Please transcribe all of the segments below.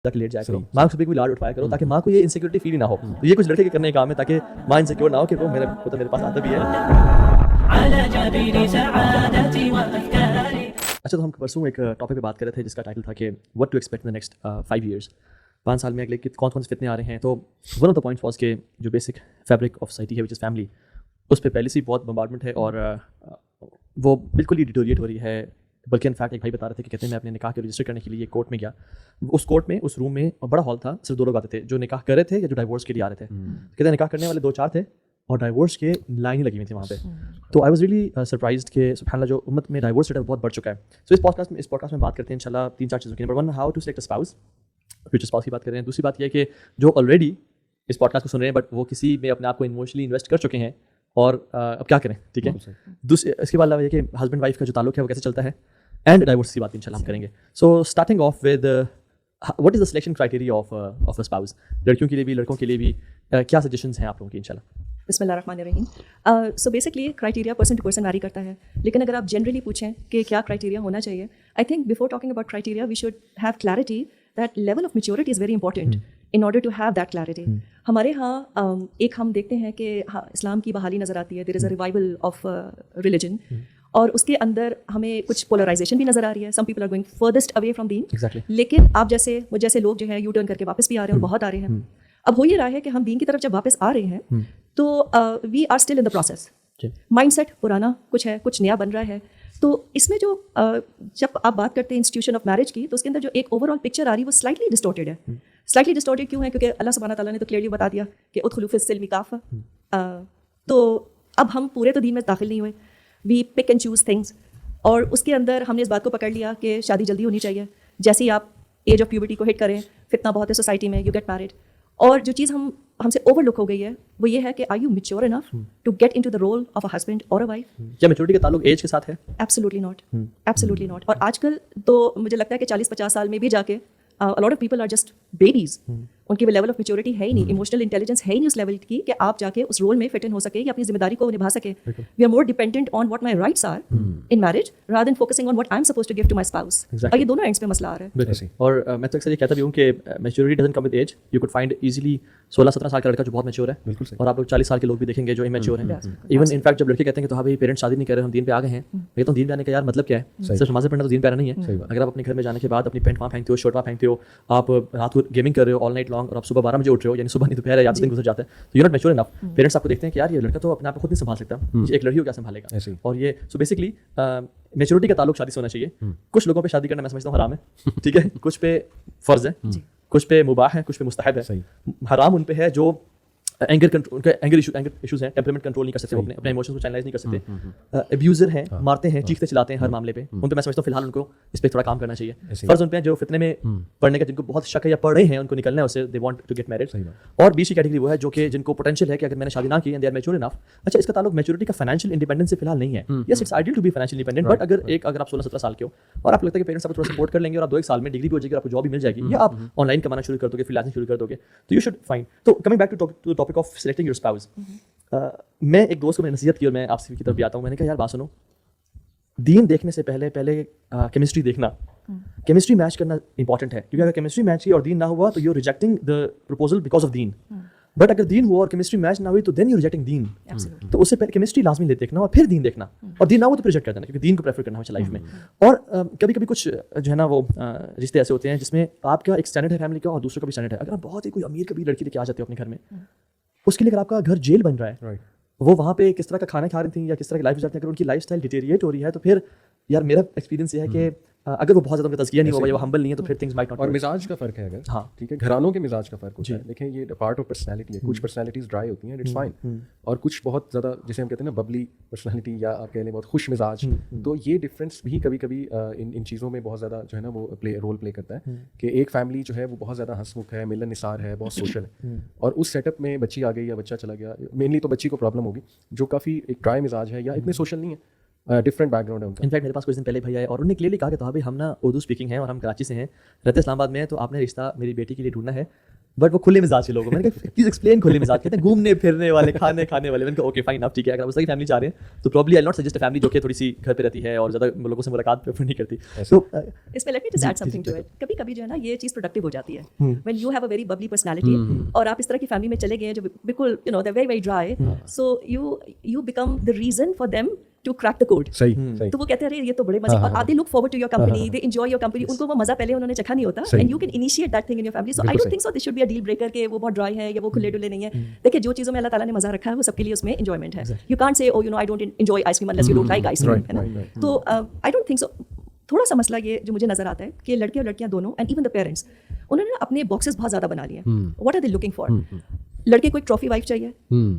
تک لیٹ جایا کرو, ماں سے بھی لاڈ اٹھایا کرو تاکہ ماں کو یہ انسیکیورٹی فیل ہی نہ ہو. تو یہ کچھ لڑکے کے کرنے کا کام ہے تاکہ ماں انسیکیور نہ ہو کہ وہ میرے پاس آتا بھی ہے. اچھا, تو ہم پرسوں ایک ٹاپک پہ بات کر رہے تھے جس کا ٹائٹل تھا کہ what to expect in the next 5 years, 5 سال میں اگلے کون کون سے فتنے آ رہے ہیں. تو one of the points was کہ جو بیسک فیبرک آف سوسائٹی ہے وچ از فیملی, اس پہ پہلے سے ہی بہت بمبارڈمنٹ ہے اور وہ بالکل ہی ڈیٹوریٹ ہو رہی ہے. بلکہ انفیکٹ ایک بھائی بتا رہے تھے کہ کہتے ہیں میں اپنے نکاح کے رجسٹر کرنے کے لیے کورٹ میں گیا. اس کورٹ میں اس روم میں بڑا ہال تھا, صرف 2 لوگ آتے تھے جو نکاح کر رہے تھے یا جو ڈائیورس کے لیے آ رہے تھے. کہتے ہیں نکاح کرنے والے 2-4 تھے اور ڈائیورس کے لائن ہی لگی ہوئی تھی وہاں پہ. تو آئی واز ریئلی سرپرائزڈ کہ سبحان اللہ جو امت میں ڈائیورس ریٹ بہت بڑھ چکا ہے. سو اس پوڈکاسٹ میں بات کرتے ہیں انشاءاللہ 3-4 چیزوں کی. Number 1, how to select a spouse, future spouse کی بات کر رہے ہیں. دوسری بات یہ ہے کہ جو آلریڈی اس پوڈکاسٹ کو سن رہے ہیں بٹ وہ کسی میں اپنے آپ کو ایموشنلی انویسٹ کر چکے ہیں اور اب کیا کریں, ٹھیک ہے. اس کے بعد یہ کہ ہسبینڈ وائف کا جو تعلق ہے وہ کیسے چلتا ہے, اینڈ ڈائیورس کی بات انشاءاللہ ہم کریں گے. So starting of with what is the selection criteria of a spouse, لڑکیوں کے لیے بھی لڑکوں کے لیے بھی کیا سجیشنز ہیں آپ لوگوں کی انشاءاللہ. بسم اللہ الرحمن الرحیم. So basically criteria person to person vary کرتا ہے, لیکن اگر آپ جنرلی پوچھیں کہ کیا کرائٹیریا ہونا چاہیے, I think before talking about criteria we should have clarity that level of maturity is very important in order to have that clarity. ہمارے یہاں ایک ہم دیکھتے ہیں کہ اسلام کی بحالی نظر آتی ہے, دیر از اے ریوائول آف ریلیجن, اور اس کے اندر ہمیں کچھ پولرائزیشن بھی نظر آ رہی ہے. Some people are going farthest away from them, لیکن آپ جیسے لوگ جو ہے یو ٹرن کر کے واپس بھی آ رہے ہیں اور بہت آ رہے ہیں. اب ہو یہ رہا ہے کہ ہم دین کی طرف جب واپس آ رہے ہیں تو we are still in the process. Mindset پرانا کچھ ہے, کچھ نیا بن رہا ہے. تو اس میں جو جب آپ بات کرتے ہیں انسٹیٹیوشن آف میرج کی, تو اس کے اندر جو ایک اوور آل پکچر آ رہی ہے وہ سلائٹلی ڈسٹورٹیڈ ہے. سلائٹلی ڈسٹورٹیڈ کیوں ہے؟ کیونکہ اللہ سبحانہ تعالیٰ نے تو کلیئرلی بتا دیا کہ ادخلوا فی السلم کافہ. تو اب ہم پورے تو دین میں داخل نہیں ہوئے, وی پک اینڈ چوز تھنگس, اور اس کے اندر ہم نے اس بات کو پکڑ لیا کہ شادی جلدی ہونی چاہیے. جیسے ہی آپ ایج آف پیوبرٹی کو ہٹ کریں, فتنہ بہت ہے سوسائٹی میں, یو گیٹ میرڈ. اور جو چیز ہم سے اوور لک ہو گئی ہے وہ یہ ہے کہ are you mature enough to get into the role of a husband اور اے وائف. کیا میچورٹی کا تعلق ایج کے ساتھ ہے؟ Absolutely not, absolutely not. اور آج کل تو مجھے لگتا ہے کہ 40-50 سال میں بھی جا کے a lot of people are just babies. ان کی وہ لیول آف میچورٹی ہے ہی نہیں, ایموشنل انٹیلیجنس ہے ہی نہیں اس لیول کی کہ آپ جا کے اس رول میں فٹ ان ہو سکے یا اپنی ذمہ داری کو نبھا سکے. We are more dependent on what my rights are in marriage rather than focusing on what I am supposed to give to my spouse. اور یہ دونوں اینڈس پہ مسئلہ آ رہا ہے. اور میں تو اکثر یہ کہتا بھی ہوں کہ maturity doesn't come with age. You could find easily 16-17 سال کا لڑکا جو بہت میچور ہے, اور آپ لوگ 40 سال کے لوگ بھی دیکھیں گے جو امیچور ہیں. ایون ان فیکٹ جب لڑکے کہتے ہیں کہ تو ہاں بھائی پیرنٹس شادی نہیں کر رہے, ہم دین پہ آ گئے ہیں, یہ تو دین پہ آنے کا یار مطلب کیا ہے؟ صرف نمازیں پڑھنا تو دین پہ آنا نہیں ہے. اگر آپ اپنے گھر میں جانے کے بعد اپنی پینٹ وہاں پھینکتے ہو, شرٹ وہاں پھینکتے ہو, آپ رات کو گیمنگ کر رہے ہو آل نائٹ لانگ, اور آپ صبح 12 بجے اٹھ رہے ہو, یعنی صبح نہیں دوپہر ہے یا دن گزر جاتا ہے, تو you not mature enough. Parents آپ کو دیکھتے ہیں کہ یار یہ لڑکا تو اپنے آپ کو خود نہیں سنبھال سکتا, ایک لڑکی کو کیا سنبھالے گا. اور یہ سو بیسکلی میچورٹی کا تعلق شادی سے ہونا چاہیے. کچھ لوگوں پہ شادی کرنا میں سمجھتا ہوں حرام ہے, ٹھیک ہے, کچھ پہ فرض ہے, کچھ پہ مباح ہے, کچھ پہ مستحب ہے. حرام ان پہ ہے جو اینگر ایشوز ہیں, ٹیمپرمنٹ کنٹرول نہیں کر سکتے, اپنے ایموشنز کو چینلائز نہیں کر سکتے, ابیوزر ہیں, مارتے ہیں, چیختے چلاتے ہیں ہر معاملے پہ, ان پہ میں سمجھتا ہوں فی الحال ان کو اس پہ تھوڑا کام کرنا چاہیے. فرض ان پہ جو فتنے میں پڑھنے کا, جن کو بہت شک ہے یا پڑھ رہے ہیں ان کو نکلنا ہے اس سے, they want to get married. اور بیچ کیٹیگری وہ ہے جو کہ جن کو پوٹینشیل ہے کہ اگر میں نے شادی نہ کی and they are mature enough. اچھا, اس کا تعلق میچورٹی کا فائنینشیل انڈیپینڈنس سے فی الحال نہیں ہے. Yes, it's ideal to be financial independent, but اگر آپ 16-17 سال کے ہو اور آپ لگتا ہے کہ پیرنٹس آپ کو تھوڑا سپورٹ کر لیں گے اور آپ 2-1 سال میں ڈگری بھی ہو جائے گی, آپ کو جاب بھی مل جائے گی, یا آپ آن لائن کمانا شروع کر دو گے, فری لانسنگ شروع کر دو گے, تو یو شوڈ فائن. تو coming back to topic of selecting your spouse, میں ایک دوست کو میں نے نصیحت کی اور میں آپ سے کی طرف بھی آتا ہوں. میں نے کہا یار بات سنو, دین دیکھنے سے پہلے کیمسٹری دیکھنا, کیمسٹری میچ کرنا امپورٹنٹ ہے, کیونکہ اگر کیمسٹری میچ کی اور دین نہ ہوا تو you rejecting the proposal because of دین. بٹ اگر دین ہوا اور کیمسٹری میچ نہ ہوئی تو دین یو ریجیکٹنگ دین. تو اس سے پہلے کیمسٹری لازمی دیکھنا اور پھر دین دیکھنا, اور دین نہ ہو تو پھر ریجیکٹ کر دینا, کیونکہ دین کو پریفر کرنا ہمیشہ لائف میں. اور کبھی کبھی کچھ جو ہے نا وہ رشتے ایسے ہوتے ہیں جس میں آپ کا ایک اسٹینڈرڈ ہے فیملی کا اور دوسروں کا بھی اسٹینڈرڈ ہے. اگر آپ بہت ہی کوئی امیر کبھی لڑکی لے کے آ جاتے ہو اپنے گھر میں, اس کے لیے اگر آپ کا گھر جیل بن رہا ہے, وہ وہاں پہ کس طرح کا کھانا کھا رہی تھیں یا کس طرح کی لائف گزارتے ہیں, اگر ان کی لائف اسٹائل ڈیٹیریٹ ہو رہی ہے تو پھر یار میرا ایکسپیرینس یہ ہے کہ اگر وہ بہت زیادہ ان کا تزکیہ نہیں ہوا یا وہ ہمبل نہیں ہے تو پھر تھنگز مائٹ ناٹ. اور مزاج کا فرق ہے اگر, ہاں ٹھیک ہے, گھرانوں کے مزاج کا فرق ہوتا ہے. دیکھیں یہ پارٹ آف پرسنالٹی ہے. کچھ پرسنالٹیز ڈرائی ہوتی ہیں, اٹس فائن, اور کچھ بہت زیادہ جسے ہم کہتے ہیں نا ببلی پرسنالٹی, یا آپ کہہ لیں بہت خوش مزاج. تو یہ ڈفرینس بھی کبھی کبھی ان چیزوں میں بہت زیادہ جو ہے نا وہ رول پلے کرتا ہے کہ ایک فیملی جو ہے وہ بہت زیادہ ہنس مکھ ہے, ملن نثار ہے, بہت سوشل ہے, اور اس سیٹ اپ میں بچی آ گئی یا بچہ چلا گیا, مینلی تو بچی کو پرابلم ہوگی جو کافی ایک ڈرائی مزاج ہے یا اتنے سوشل نہیں ہے, ڈفرنٹ بیک گراؤنڈ ہے ان کا. انفیکٹ میرے پاس کچھ دن پہلے بھائی آئے اور انہوں نے کلیئرلی کہا کہ تو بھائی ہم نا اردو اسپیکنگ ہیں اور ہم کراچی سے ہیں, رہتے اسلام آباد میں ہیں, تو آپ نے رشتہ میری بیٹی کے لیے ڈھونڈنا ہے بٹ وہ کھلے مزاج کے لوگ ہیں. میں نے کہا پلیز ایکسپلین کھلے مزاج کہتے ہیں گھومنے پھرنے والے کھانے والے. میں نے کہا اوکے فائن آپ ٹھیک ہے اگر آپ اس طرح کی فیملی چاہ رہے ہیں تو probably I not suggest family جو کہ تھوڑی سی گھر پہ رہتی ہے اور زیادہ لوگوں سے ملاقات پریفر نہیں کرتی. تو اس میں let me just add something to it. کبھی کبھی جو ہے نا یہ چیز پروڈکٹیو ہو جاتی ہے when you have a very ببلی personality اور آپ اس طرح کی فیملی میں چلے گئے جو بالکل you know they very very dry, so you become the reason for them to crack the code. تو وہ کہتے ہیں یہ تو بڑے مزے, اور آدھے look forward to your company, they enjoy your company. ان کو وہ مزہ پہلے انہوں نے چکھا نہیں ہوتا and you can initiate that thing in your family. So I don't think so this should be a deal breaker کہ وہ بہت ڈرائی ہے یا وہ کھلے ڈلے نہیں ہے. دیکھیں جو چیزوں میں اللہ تعالیٰ نے مزہ رکھا ہے وہ سب کے لیے اس میں انجوائمنٹ ہے. You can't say oh you know I don't enjoy ice cream unless you don't like ice cream, ہے نا. تو آئی ڈونٹ تھنک سو. تھوڑا سا مسئلہ یہ جو مجھے نظر آتا ہے کہ لڑکے اور لڑکیاں دونوں اینڈ ایون دا پیرنٹس انہوں نے اپنے باکسز بہت زیادہ بنا لیے ہیں. What are they looking for? لڑکے کو ایک ٹرافی وائف چاہیے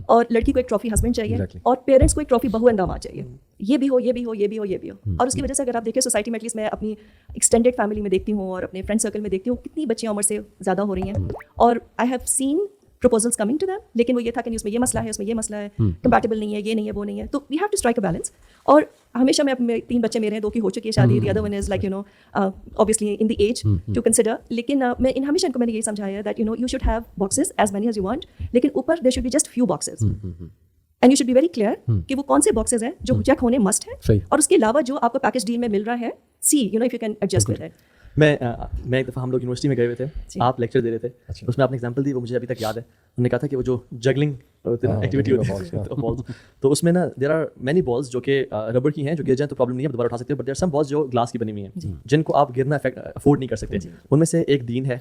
اور لڑکی کو ایک ٹرافی ہسبینڈ چاہیے اور پیرنٹس کو ایک ٹرافی بہو اینڈ داماد چاہیے. یہ بھی ہو, یہ بھی ہو, یہ بھی ہو, یہ بھی ہو. اور اس کی وجہ سے اگر آپ دیکھیں سوسائٹی میں ایٹ لیسٹ میں اپنی ایکسٹینڈیڈ فیملی میں دیکھتی ہوں اور اپنے فرینڈ سرکل میں دیکھتی ہوں کتنی بچیاں عمر سے زیادہ ہو رہی ہیں اور I have seen proposals coming to them, لیکن وہ یہ تھا کہ اس میں یہ مسئلہ ہے, اس میں یہ مسئلہ ہے, compatible نہیں ہے, یہ نہیں ہے, وہ نہیں ہے. تو we have to strike a balance. اور ہمیشہ میں اپنے 3 بچے میرے ہیں, 2 کی ہو چکی ہے شادی, the other one is like you know obviously in the age to consider. لیکن میں ہمیشہ ان کو میں نے یہی سمجھایا that you know you should have boxes as many as you want, لیکن اوپر there should be just few boxes and you should be very clear کہ وہ کون سے boxes ہیں جو چیک ہونے must ہیں, اور اس کے علاوہ جو آپ کو پیکج ڈیل میں مل رہا ہے see you know if you can adjust with it. میں ایک دفعہ ہم لوگ یونیورسٹی میں گئے ہوئے تھے, آپ لیکچر دے رہے تھے, اس میں آپ نے ایگزامپل دی وہ مجھے ابھی تک یاد ہے. انہوں نے کہا تھا کہ وہ جو جگلنگ ایکٹیویٹی ہوتی ہے بالز, تو اس میں نا دیر آر مینی بالز جو کہ ربڑ کی ہیں جو گر جائیں تو پرابلم نہیں ہے, دوبارہ اٹھا سکتے ہو, but there are some balls جو گلاس کی بنی ہوئی ہیں جن کو آپ گرنا افورڈ نہیں کر سکتے. ان میں سے ایک دین ہے,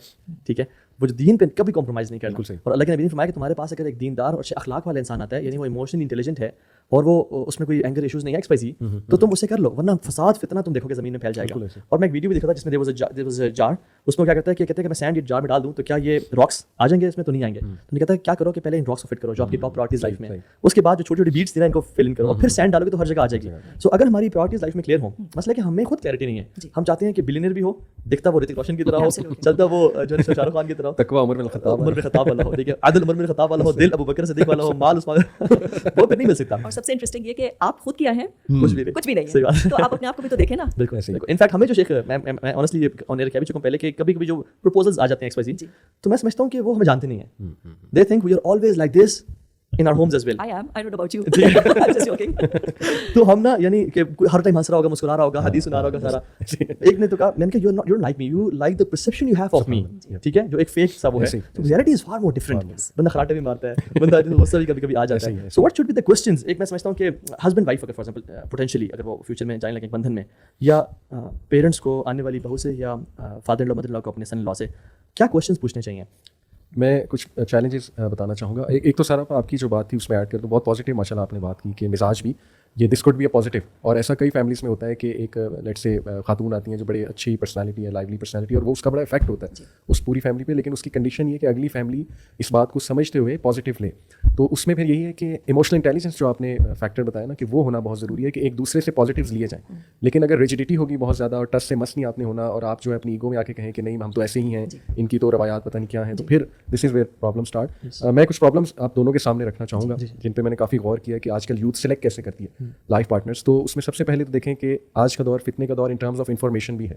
ٹھیک ہے, وہ جو دین پہ کبھی کمپرومائز نہیں کرنا. اور اللہ کے نبی نے فرمایا کہ تمہارے پاس اگر ایک دیندار اور اچھے اخلاق والا انسان آتا ہے, یعنی وہ ایموشنلی انٹیلیجنٹ ہے اور وہ اس میں کوئی اینگر ایشوز نہیں ہے ایکسپائزی, تو تم اسے کر لو, ورنہ فساد فتنہ تم دیکھو کہ زمین میں پھیل جائے گا. اور میں ایک ویڈیو بھی دیکھا تھا جس میں دیر واز اے جار, اس میں کیا کرتا ہے کہ کہتے ہیں کہ میں سینڈ جار میں ڈال دوں تو کیا یہ راکس آ جائیں گے اس میں, تو نہیں آئیں گے. تو نہیں کہتا ہے کیا کرو کہ پہلے ان راکس کو فٹ کرو جو آپ کی ٹاپ پرائرٹیز لائف میں, اس کے بعد جو چھوٹی چھوٹی بیٹس ان کو فل ان کرو اور پھر سینڈ ڈالو گے تو ہر جگہ آ جائے گی. سو اگر ہماری پرائرٹیز لائف میں کلیئر ہوں, مسئلہ کہ ہمیں خود کلیئرٹی نہیں ہے. ہم چاہتے ہیں کہ بلینئر بھی ہو, دکھتا وہ رتک روشن کی طرح ہو, چلتا وہ جو شاہ رخ خان کی طرح ہو, تقویٰ عمر بن الخطاب والا ہو, ٹھیک ہے, عادل عمر بن الخطاب والا ہو, دل ابو بکر صدیق والا ہو, مال عثمان, وہ پھر نہیں مل سکتا. اور سب سے انٹرسٹنگ یہ کہ آپ خود کیا ہیں, کچھ بھی نہیں صحیح بات, تو آپ اپنے آپ کو بھی تو دیکھیں نا. بالکل ایسے. انفیکٹ ہمیں جو شیخ میں آنیسٹلی آن ایئر کہہ بھی چکا ہوں پہلے کہ کبھی کبھی جو پروپوزلز آ جاتے ہیں ایکسپائزی, تو میں سمجھتا ہوں کہ وہ ہمیں جانتے نہیں ہیں. They think we are always like this in our homes as well. I don't know about you. I'm just joking. تو ہم نا یعنی کہ ہر ٹائم ہنس رہا ہوگا, مسکرا رہا ہوگا, حدیث سنا رہا ہوگا سارا. ایک نے تو کہا, میں نے کہا you don't like me, you like the perception you have of me, ٹھیک ہے, جو ایک فیک سا وہ ہے. تو reality is far more different. بندہ خراٹے بھی مارتا ہے, بندہ غصہ بھی کبھی کبھی آ جاتا ہے. So what should be the questions? ایک میں سمجھتا ہوں کہ ہسبینڈ وائف اگر فار ایگزامپل پوٹینشلی اگر وہ فیوچر میں جائیں لگیں بندھن میں, یا پیرنٹس کو آنے والی بہو سے یا فادر ان لا مدر ان لا کو اپنے سن ان لا سے کیا کوشچنس پوچھنے چاہیے؟ میں کچھ چیلنجز بتانا چاہوں گا. ایک تو سارا آپ کی جو بات تھی اس میں ایڈ کر دو, بہت پازیٹیو ماشاء اللہ آپ نے بات کی کہ مزاج بھی یہ دس کوڈ بی اے پازیٹیو. اور ایسا کئی فیملیز میں ہوتا ہے کہ ایک لیٹ سے خاتون آتی ہیں جو بڑی اچھی پرسنالٹی ہے, لائولی پرسنالٹی, اور وہ اس کا بڑا افیکٹ ہوتا ہے اس پوری فیملی پہ. لیکن اس کی کنڈیشن یہ کہ اگلی فیملی اس بات کو سمجھتے ہوئے پازیٹیو لے. تو اس میں پھر یہی ہے کہ ایموشنل انٹیلیجنس جو آپ نے فیکٹر بتایا نا کہ وہ ہونا بہت ضروری ہے کہ ایک دوسرے سے پازیٹیوز لیے جائیں. لیکن اگر ریجڈیٹی ہوگی بہت زیادہ اور ٹس سے مس نہیں آپ نے ہونا, اور آپ جو ہے اپنی ایگو میں آ کے کہیں کہ نہیں ہم تو ایسے ہی ہیں, ان کی تو روایات پتہ نہیں کیا ہیں, تو پھر دس از ویئر پرابلم اسٹارٹ. میں کچھ پرابلمس آپ دونوں کے سامنے رکھنا چاہوں گا جن پہ میں نے کافی غور کیا کہ آج کل یوتھ سلیکٹ کیسے کرتی ہے لائف پارٹنرس. تو اس میں سب سے پہلے تو دیکھیں کہ آج کا دور فتنے کا دور ان ٹرمز آف انفارمیشن بھی ہے,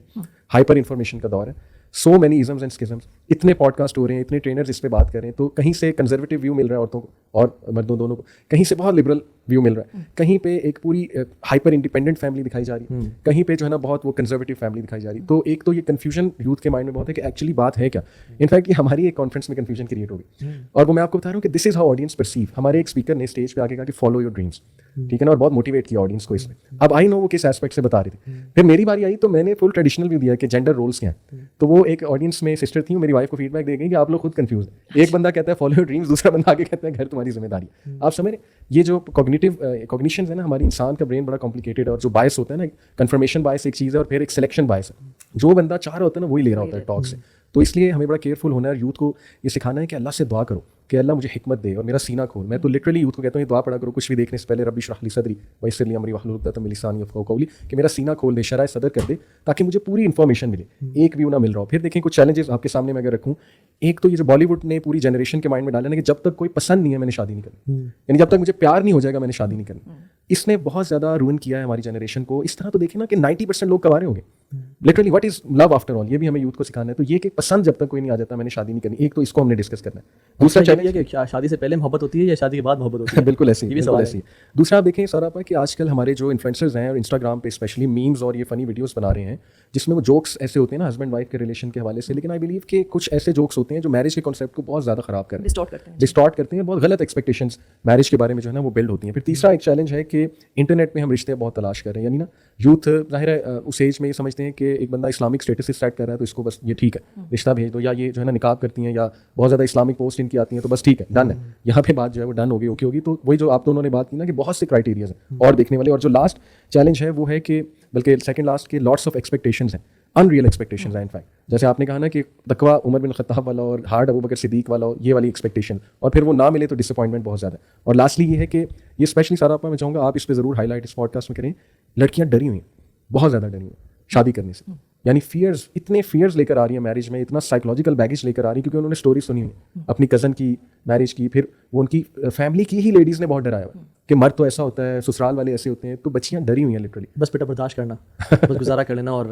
ہائپر انفارمیشن کا دور ہے. سو مینی ازمز اینڈ اسکزمز, اتنے پوڈ کاسٹ ہو رہے ہیں, اتنے ٹرینرز اس پہ بات کر رہے ہیں. تو کہیں سے کنزرویٹو ویو مل رہا ہے عورتوں کو اور مردوں دونوں کو, کہیں سے بہت لبرل ویو مل رہا ہے, کہیں پہ ایک پوری ہائپر انڈیپینڈنٹ فیملی دکھائی جا رہی ہے, کہیں پہ جو ہے نا بہت وہ کنزرویٹو فیملی دکھائی جا رہی ہے. تو ایک تو یہ کنفیوژن یوتھ کے مائنڈ میں بہت ہے کہ ایکچولی بات ہے کیا. انفیکٹ یہ ہماری ایک کانفرنس میں کنفیوژن کریٹ ہوگی, اور وہ میں آپ کو بتا رہا ہوں کہ دس از ہاؤ آڈینس پرسیو. ہمارے ایک اسپیکر نے اسٹیج پہ آ کے کہا کہ فالو یور ڈریمس, ٹھیک ہے نا, اور بہت موٹیویٹ کیا آڈینس کو اس میں. اب آئی نو وہ کس ایسپیکٹ سے بتا رہی تھی. پھر میری باری آئی تو میں نے فل ٹریڈیشنل بھی دیا کہ جینڈر رولس کیا ہیں. تو وہ ایک آڈینس میں سسٹر تھی, میری وائف کو فیڈ بیک دے گئی کہ آپ لوگ خود کنفیوز ہیں. ایک بندہ کہتا ہے فالو یور ڈریمس, دوسرا بندہ آگے کہتا ہے گھر تمہاری ذمہ داری. آپ سمجھ رہے یہ جو کوگنیشنز ہے نا, ہماری انسان کا برین بڑا کمپلیکیٹڈ ہے, اور جو باعث ہوتا ہے نا, کنفرمیشن باعث ایک چیز ہے اور پھر ایک سلیکشن باعث ہے. جو بندہ چاہ رہا ہوتا ہے نا وہی لے رہا ہوتا ہے ٹاک سے. تو اس لیے ہمیں بڑا کیئرفل ہونا ہے, اور یوتھ کو یہ سکھانا ہے کہ اللہ سے دعا کرو کہ اللہ مجھے حکمت دے اور میرا سینہ کھول. میں تو لٹرلی یوتھ کو کہتا ہوں یہ دعا پڑھا کرو کچھ بھی دیکھنے سے پہلے, ربی اشرح لی صدری ویسر لی امری واحلل عقدۃ من لسانی یفقہوا قولی, کہ میرا سینہ کھول دے, شرح صدر کر دے, تاکہ مجھے پوری انفارمیشن ملے, ایک ویو نہ مل رہا ہو. پھر دیکھیں کچھ چیلنجز آپ کے سامنے میں اگر رکھوں. ایک تو یہ جو بالی ووڈ نے پوری جنریشن کے مائنڈ میں ڈالا نا کہ جب تک کوئی پسند نہیں ہے میں نے شادی نہیں کرنی, یعنی جب تک مجھے پیار نہیں ہو جائے گا میں نے شادی نہیں کرنی. اس نے بہت زیادہ روئن کیا ہے ہماری جنریشن کو. اس طرح تو دیکھیں نا کہ 90% لوگ کوارے ہو گئے, literally what is love after all, ये भी हमें यूथ को सिखाना है। तो ये कि पसंद जब तक कोई नहीं आ जाता मैंने शादी नहीं करनी, एक तो इसको हमने डिस्कस करना है। दूसरा चैलेंज है कि क्या शादी से पहले मोहब्बत होती है या शादी के बाद मोहब्बत होती है? बिल्कुल ऐसी, ये भी बिल्कुल सवाल ऐसी। दूसरा आप देखें सरापा कि आजकल हमारे जो इन्फ्लुएंसर्स हैं और इंस्टाग्राम पे स्पेशली मीम्स और ये फनी वीडियोस बना रहे हैं जिसमें वो जोक्स ऐसे होते हैं ना हस्बैंड वाइफ के रिलेशन के हवाले से, लेकिन आई बिलीव कि कुछ ऐसे जोक्स होते हैं जो मैरिज के कॉन्सेप्ट को बहुत ज़्यादा ख़राब कर डिस्टॉर्ट करते हैं, बहुत गलत एक्सपेक्टेशंस मैरिज के बारे में जो है ना वो बिल्ड होती हैं। फिर तीसरा एक चैलेंज है कि इंटरनेट पे हम रिश्ते बहुत तलाश कर रहे हैं, यानी ना यूथ ज़ाहिर है उस एज में ये समझते हैं कि एक बंदा इस्लामिक स्टेटस सेट कर रहा है तो इसको बस ये ठीक है रिश्ता भेज दो, या ये जो है ना निकाब करती हैं या बहुत ज़्यादा इस्लामिक पोस्ट इनकी आती हैं तो बस ठीक है डन है, यहाँ पे बात जो है वो डन होगी, ओके होगी। तो वही जो आप दोनों ने बात की ना कि बहुत से क्राइटेरियाज हैं और देखने वाले, और जो लास्ट चैलेंज है वो है कि बल्कि सेकंड लास्ट के लॉट्स ऑफ एक्सपेक्टेशंस हैं, अनरियल एक्सपेक्टेशंस हैं इनफैक्ट। जैसे आपने कहा ना कि तकवा उमर बिन खत्ताब वाला और हार्ड अबू बकर सिद्दीक वाला, ये वाली एक्सपेक्टेशन, और फिर वो ना मिले तो डिसअपॉइंटमेंट बहुत ज़्यादा है। और लास्टली ये है कि ये स्पेशली सारा मैं चाहूँगा आप इस पर ज़रूर हाईलाइट इस पॉडकास्ट में करें, लड़कियाँ डरी हुई हैं, बहुत ज़्यादा डरी हुई हैं शादी करने से, यानी फियर्स, इतने फियर्स लेकर आ रही हैं मैरिज में, इतना साइकोलॉजिकल बैगेज लेकर आ रही है क्योंकि उन्होंने स्टोरी सुनी हुई अपनी कज़न की मैरिज की, फिर वो उनकी फैमिली की ही लेडीज़ ने बहुत डराया हुआ कि मर्द तो ऐसा होता है, ससुराल वाले ऐसे होते हैं, तो बच्चियाँ डरी हुई हैं लिटरली। बस बेटा बर्दाश्त करना, बस गुजारा कर लेना। और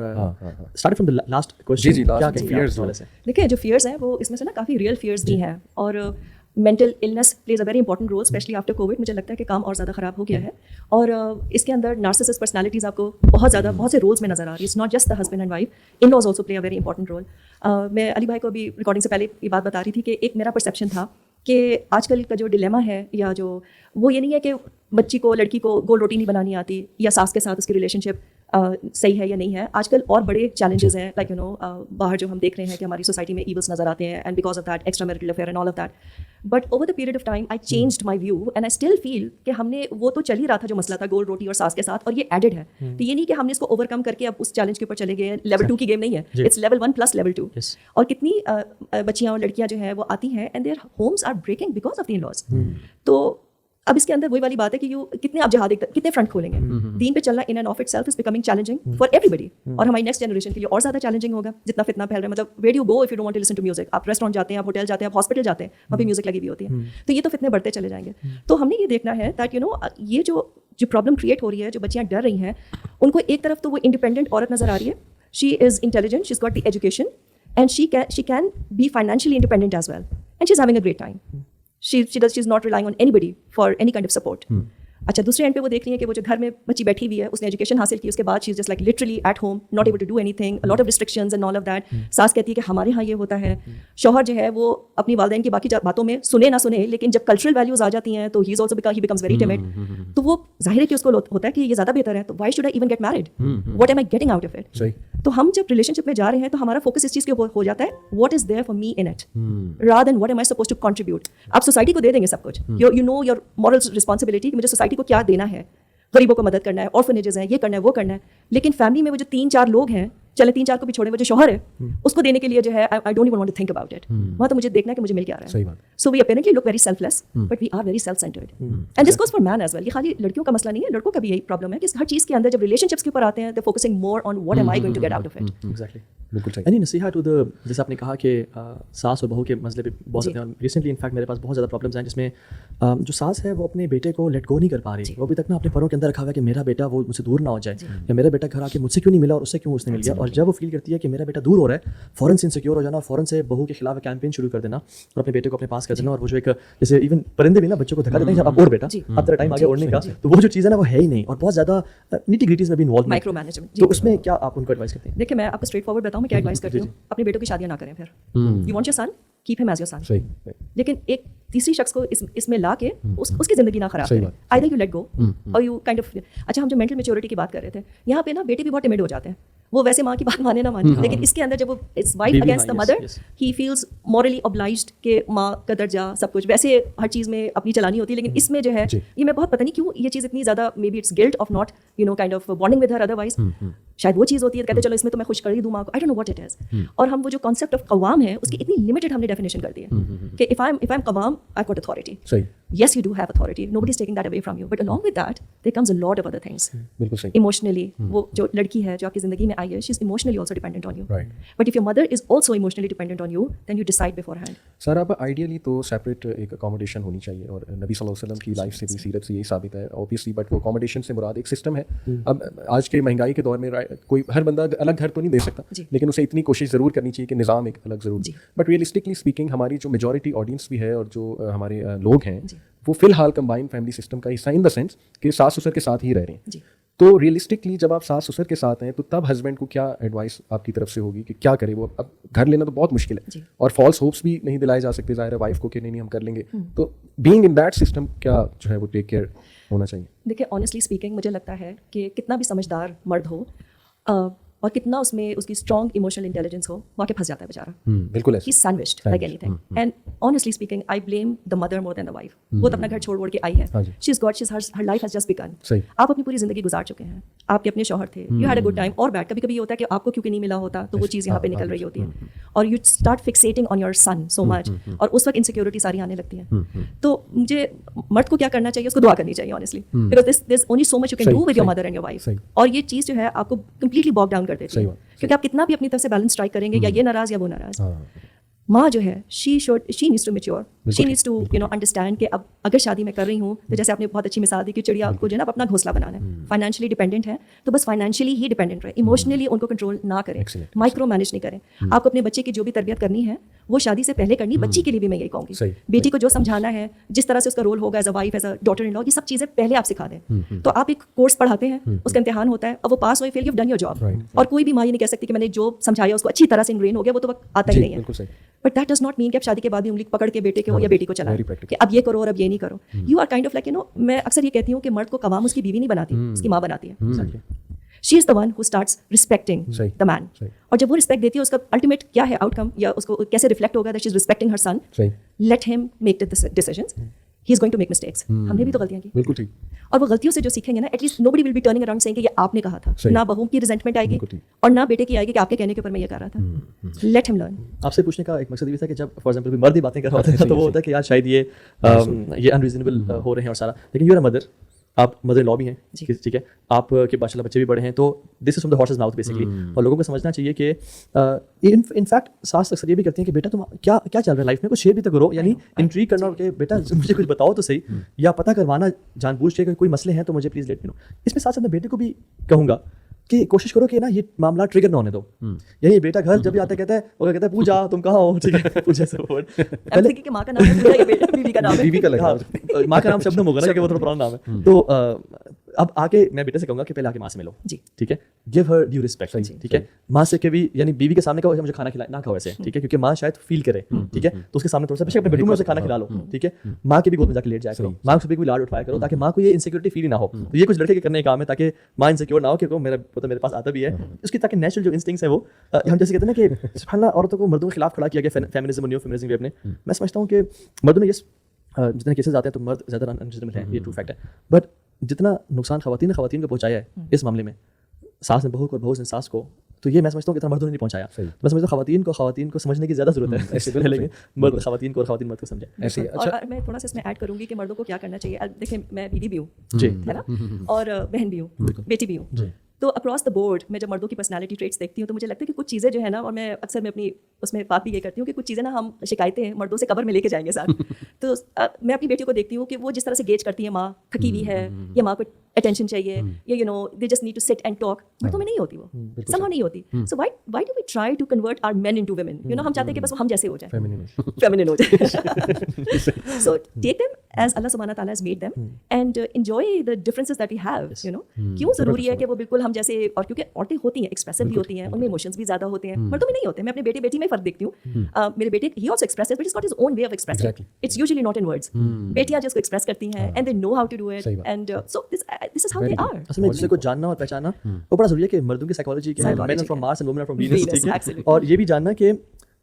start from the last question, जी क्या फियर्स वाले से? देखिए जो फियर्स हैं वो इसमें से ना काफ़ी रियल फियर्स भी हैं, और mental illness plays a very important role specially after Covid. मुझे लगता है कि काम और ज़्यादा ख़राब हो गया है, और इसके अंदर नार्सिसिस्ट पर्सनालिटीज़ आपको बहुत से रोल्स में नज़र आ रही है। It's not just the husband and wife, in laws also play a very important role. मैं अली भाई को अभी रिकॉर्डिंग से पहले ये बात बता रही थी कि एक मेरा परसेप्शन था कि आजकल का जो डिलेमा है, या जो वो ये नहीं है कि बच्ची को, लड़की को गोल रोटी नहीं बनानी आती, या सास के साथ उसकी रिलेशनशिप सही है या नहीं है। आजकल और बड़े चैलेंजेस हैं, लाइक बाहर जो हम देख रहे हैं कि हमारी सोसाइटी में ईवल्स नजर आते हैं, and because of that extra marital affair and all of that. But over the period of time I changed my view, and I still feel कि हमने, वो तो चल ही रहा था जो मसला था गोल रोटी और सास के साथ, और ये एडेड है। तो ये नहीं कि हमने इसको ओवरकम करके अब उस चैलेंज के ऊपर चले गए। लेवल 2 की गेम नहीं है, इट्स लेवल 1 प्लस लेवल 2। और कितनी बच्चियाँ और लड़कियाँ जो है वो आती हैं and their homes are breaking because of the in-laws. तो अब इसके अंदर वही वाली बात है कि कितने आप जहाद कितने फ्रंट खोलेंगे। दीन पे चलना in end of itself is becoming challenging for everybody, और हमारी नेक्स्ट जनरेशन के लिए और ज़्यादा चैलेंजिंग होगा जितना फितना फैल रहा है। मतलब where you go if you don't want to listen to music, आप रेस्टोरेंट जाते हैं, आप होटल जाते हैं, आप हॉस्पिटल जाते हैं, वहाँ पे म्यूजिक लगी हुई होती है, तो ये तो फितने बढ़ते चले जाएंगे। तो हमने ये देखना है दैट ये जो प्रॉब्लम क्रिएट हो रही है, जो बच्चियाँ डर रही हैं, उनको एक तरफ तो वो इंडिपेंडेंट औरत नजर आ रही है, she is intelligent, she is got the education, and she can be financially independent as well, and she's having a great time. She's not relying on anybody for any kind of support. अच्छा, दूसरे and पे वो देख रही है कि वो जो घर में बच्ची बैठी हुई है, उसने एजुकेशन हासिल की, उसके बाद she is just like literally at home, not able to do anything, a lot of restrictions and all of that. सास कहती है कि हमारे यहाँ ये होता है, शौहर जो है वो अपनी वालिदैन की बाकी बातों में सुने ना सुने, लेकिन जब कल्चरल वैल्यूज आ जाती हैं तो ही बिकम्स वेरी टिमिड। तो वो जाहिर है कि उसको होता है कि ये ज़्यादा बेहतर है, तो why should I even get married, what am I getting out of it. तो हम जब रिलेशनशिप में जा रहे हैं तो हमारा फोकस इस चीज़ के ऊपर हो जाता है, what is there for me in it, rather than what am I supposed to contribute. आप सोसाइटी को दे देंगे सब कुछ, you know your moral responsibility कि मुझे सोसाइटी को क्या देना है, गरीबों को मदद करना है, ऑर्फनेजेस हैं, ये करना है, वो करना है, लेकिन फैमिली में वो जो 3-4 लोग हैं, चले 3-4 को भी छोड़े, वो जो शौहर है उसको देने के लिए जो है I don't even want to think about it. वहाँ तो मुझे देखना है कि मुझे मिल क्या रहा है। So we apparently look very selfless, but we are very self centred, and this goes for man as well. ये खाली लड़कियों का मसला नहीं है, लड़कों का भी यही प्रॉब्लम है कि हर चीज़ के अंदर जब रिलेशनशिप्स के ऊपर आते हैं, they focusing more on what am I going to get out of it. Exactly, बिल्कुल सही। यानी नसीहा टू द, जैसे आपने कहा कि सास और बहू के मसले पे बहुत ज़्यादा, रिसेंटली इनफैक्ट मेरे पास बहुत ज़्यादा प्रॉब्लम्स हैं जिसमें जो सास है वो अपने बेटे को लेट गो नहीं कर पा रही, वो अभी तक ना अपने परों के अंदर रखा हुआ है कि मेरा बेटा वो मुझसे दूर ना हो जाए, या मेरा बेटा घर आके मुझसे क्यों नहीं मिला और उससे क्यों उसने मिल गया। और जब वो फील करती है कि मेरा बेटा दूर हो रहा है, फ़ौरन से इनसिक्योर हो जाना और फ़ौरन से बहू के खिलाफ कैंपेन शुरू कर देना और अपने बेटे को अपने पास कर देना। और वो जो एक, जैसे इवन परिंदे भी ना बच्चों को धक्का देते हैं, जब आप और बेटा अब तेरा टाइम आ गया उड़ने का, तो वो जो चीज़ है ना वो है ही नहीं, और बहुत ज़्यादा निटी ग्रिटीज़ में भी इन्वॉल्व, माइक्रो मैनेजमेंट। तो उसमें क्या आप उनको एडवाइस करते हैं? देखिए, मैं आपको स्ट्रेट फॉरवर्ड बताऊँ, मैं क्या एडवाइस करती हूँ, अपने बेटों की शादियाँ ना करें। फिर you want your son, keep him as your son, लेकिन एक तीसरी शख्स को इसमें ला के उसकी ज़िंदगी ना खराब करें। आइदर यू लेट गो और यू काइंड ऑफ। अच्छा, हम जो मेंटल मैच्योरिटी की बात कर रहे थे, यहाँ पे ना बेटे भी बहुत टिमिड हो जाते हैं, वो वैसे माँ की बात माने ना माने, लेकिन इसके अंदर जब वो it's wife against the mother, he feels morally obliged कि माँ का दर्जा सब कुछ वैसे हर चीज़ में अपनी चलानी होती है, लेकिन इसमें जो है ये मैं बहुत पता नहीं क्यों ये चीज़ इतनी ज़्यादा, may be it's guilt of not kind of bonding with her, otherwise शायद वो चीज़ होती है, कहते चलो इसमें तो मैं खुश कर ही दूँ माँ को, I don't know what it is. और हम वो जो कॉन्सेप्ट ऑफ कवाम है उसकी इतनी लिमिटेड हमने डेफिनेशन कर दी है कि इफ आई एम कवाम, I got authority. yes, you do have authority, nobody's taking that away from you, but along with that there comes a lot of other things. बिल्कुल सही. Emotionally, वो जो लड़की है जो आपकी ज़िंदगी में आई है, she's emotionally also dependent on you. Right. But if your mother is also emotionally dependent on you, then you decide beforehand. Sir अब आइडियली तो सेपरेट एक अकोमोडेशन होनी चाहिए, और नबी सल्लल्लाहु अलैहि वसल्लम की लाइफ से भी सीरत से यही साबित है ऑब्वियसली, बट वो अकोमोडेशन से मुराद एक सिस्टम है. अब आज के महंगाई के दौर में कोई हर बंदा अलग घर तो नहीं दे सकता, लेकिन उसे इतनी कोशिश ज़रूर करनी चाहिए कि निज़ाम एक अलग ज़रूर. बट रियलिस्टिकली स्पीकिंग हमारी जो मेजॉरिटी ऑडियंस भी है और जो हमारे लोग हैं वो फ़िलहाल कंबाइंड फैमिली सिस्टम का हिस्सा इन द सेंस कि सास ससुर के साथ ही रह रहे हैं. तो रियलिस्टिकली जब आप सास ससुर के साथ हैं तो तब हस्बैंड को क्या एडवाइस आपकी तरफ से होगी कि क्या करे वो? अब घर लेना तो बहुत मुश्किल है और फॉल्स होप्स भी नहीं दिलाए जा सकते ज़ाहिर है वाइफ को कि नहीं हम कर लेंगे. तो बीइंग इन दैट सिस्टम क्या जो है वो टेक केयर होना चाहिए? देखिए ऑनेस्टली स्पीकिंग मुझे लगता है कि कितना भी समझदार मर्द हो और कितना उसमें उसकी स्ट्रॉन्ग इमोशनल इंटेलिजेंस हो, वहाँ के फंस जाता है बेचारा. बिल्कुल ही sandwiched like anything. And honestly speaking I blame the mother more than the wife. वो तो अपना घर छोड़ के आई है, she is got, her life has just begun. आप अपनी पूरी जिंदगी गुजार चुके हैं, आपके अपने शौहर थे, you had a good time और बैड. कभी कभी ये होता है कि आपको क्योंकि नहीं मिला होता तो वो चीज़ यहाँ पे निकल रही होती है और you start fixating on your son so much, और उस वक्त इनसिक्योरिटी सारी आने लगती है. तो मुझे मर्द को क्या करना चाहिए, उसको दुआ करनी चाहिए honestly, because there is only so much you can do with your mother and your wife. और ये चीज़ जो है आपको कंप्लीटली बॉग डाउन कर देती है, क्योंकि आप कितना भी अपनी तरफ से बैलेंस स्ट्राइक करेंगे या ये नाराज या वो नाराज. माँ जो है she needs to mature, she needs to understand कि अब अगर शादी मैं कर रही हूँ तो जैसे आपने बहुत अच्छी मिसाल दी कि चिड़िया को जो है ना अपना घोंसला बनाना है, फाइनेंशियली डिपेंडेंट है तो बस फाइनेंशियली ही डिपेंडेंट रहे, इमोशनली उनको कंट्रोल ना करें, माइक्रो मैनेज नहीं करें. आपको अपने बच्चे की जो भी तरबियत करनी है वो शादी से पहले करनी. बच्ची के लिए भी मैं यही कहूँगी, बेटी को जो समझाना है, जिस तरह से उसका रोल होगा as a wife, as a daughter in law, ये सब चीज़ें पहले आप सिखा दें. तो आप एक कोर्स पढ़ाते हैं, उसका इम्तिहान होता है और वो पास हुए fail, you have done your job. और कोई भी माँ ये नहीं कह सकती कि मैंने जो समझाया उसको अच्छी तरह से इनग्रेन हो गया, वो तो वक्त आता ही नहीं है. But that does not mean कि आप शादी के बाद ही उंगली पकड़ के बेटे को या बेटी को चलाएं कि अब ये करो और अब ये नहीं करो. You are kind of like मैं अक्सर ये कहती हूँ कि मर्द को कवाम उसकी बीवी नहीं बनाती, उसकी माँ बनाती है. She is the one who starts respecting the man. और जब वो रिस्पेक्ट देती है उसका अल्टीमेट क्या है आउटकम, या उसको कैसे रिफ्लेक्ट होगा that she is respecting her son. Let him make the decisions, he is going to make mistakes. हमने भी तो गलतियां की, बिल्कुल ठीक. और वो गलतियों से जो सीखेंगे ना, at least nobody will be turning around saying कि ये आपने कहा था. ना बहू की रिजेंटमेंट आएगी और ना बेटे की आएगी कि आपके कहने के ऊपर मैं ये कर रहा था. Let him learn. आपसे पूछने का एक मकसद ये था कि जब फॉर एग्जांपल मर्द ही बातें कर रहा होता है तो वो होता है कि यार शायद ये अनरीजनेबल हो रहे हैं और सारा, लेकिन यू आर अ मदर, आप मदर लॉ भी हैं, ठीक है, आपके माशाल्लाह बच्चे भी बड़े हैं, तो this is from the horses mouth basically. और लोगों को समझना चाहिए कि इनफैक्ट सास अक्सर ये भी करती हैं कि बेटा तुम क्या क्या चल रहा है लाइफ में, कुछ शेयर भी तो करो, यानी इंट्रीग करना कि बेटा मुझे कुछ बताओ तो सही, या पता करवाना जानबूझ के कोई मसले हैं तो मुझे प्लीज़ लेट मी नो. इसमें साथ साथ मैं बेटे को भी कहूँगा कि कोशिश करो कि ना ये मामला ट्रिगर ना होने दो. यही बेटा घर जब भी आता कहता है वो कहता है पूजा तुम कहाँ हो, ठीक है, पूजा से वर्ड पहले कि माँ का नाम है पूजा या बेटा बीवी का नाम है, बीवी का लगा, माँ का नाम शब्दम होगा ना क्योंकि वो थोड़ा पुराना नाम है. तो अब आके मैं बेटे से कहूँगा कि पहले आके माँ से मिलो, ठीक है, गिव हर ड्यू रिस्पेक्ट, ठीक है. माँ से कभी यानी बीवी के सामने कहो मुझे खाना खिला ना खाओ ऐसे, ठीक है, क्योंकि माँ शायद फील करे, ठीक है, तो उसके सामने थोड़ा सा अपने बेडरूम में से खाना खिला लो, ठीक है. माँ के भी गोद में जाकर लेट जाया करो, माँ से भी कोई लाड उठाया करो ताकि माँ को ये इनसिक्योरिटी फील ना हो. तो ये कुछ लड़के के करने का काम है ताकि माँ इनसिक्योर ना हो कि मेरा पोता मेरे पास आता भी है, उसकी ताकि नेचुरल जो इंस्टिंक्ट्स है वो हम जैसे कहते हैं ना कि सुभान औरतों को मर्दों के खिलाफ खड़ा किया गया फेमिनिज्म और न्यू फेमिनिज्म वेव ने. मैं समझता हूँ कि मर्दों ने जितने केसेस आते हैं तो मर्द ज़्यादा अनरीजनेबल है, ये ट्रू फैक्ट है. बट जितना नुकसान खवातीन को पहुंचाया है इस मामले में, सास ने बहू को और बहू ने सास को, तो ये मैं समझता हूँ कि इतना मर्दों ने नहीं पहुंचाया. मैं समझता हूँ खवातीन को समझने की ज़्यादा जरूरत है, ऐसे पहले मर्द खवातीन को और खवातीन मर्द को समझे. ऐसे और मैं थोड़ा सा इसमें ऐड करूँगी कि मर्दों को क्या करना चाहिए. देखिए मैं बीवी भी हूँ, है ना, और बहन भी हूँ, बेटी भी हूँ. तो अक्रॉस द बोर्ड मैं जब मर्दों की पर्सनालिटी ट्रेट्स देखती हूँ तो मुझे लगता है कि कुछ चीज़ें जो है ना, और मैं अक्सर मैं अपनी उसमें बात भी ये करती हूँ कि कुछ चीज़ें ना हम शिकायतें मर्दों से कबर में लेके जाएंगे साथ. तो मैं अपनी बेटी को देखती हूँ कि वो जिस तरह से गेज करती है, माँ थकी हुई है या माँ को अटेंशन चाहिए, या you know they just need to sit and talk, मर्दों में नहीं होती, वो समझ नहीं होती. So why do we try to convert our men into women, you know, हम चाहते हैं कि बस हम जैसे हो जाए, फेमिनिन हो जाए. So take them as Allah सुब्हाना तआला has made them and enjoy the differences that we have, you know. क्यों ज़रूरी है कि वो बिल्कुल हम जैसे, और क्योंकि औरतें होती हैं एक्सप्रेसिव भी होती हैं, उनमें इमोशंस भी ज़्यादा होते हैं, मर्दों में नहीं होते. मैं अपने बेटी में फ़र्क देखती हूँ. मेरे बेटे ही also expressive but is got his own way of expressing. It's usually not in words. बेटियां जिसको एक्सप्रेस करती हैं and they know how to do it, and so this is how they are. असल में जिसे को जानना और पहचानना वो बड़ा जरूरी है कि मर्दों की साइकोलॉजी के हैं, main from Mars and women from Venus, ठीक है. और ये भी जानना कि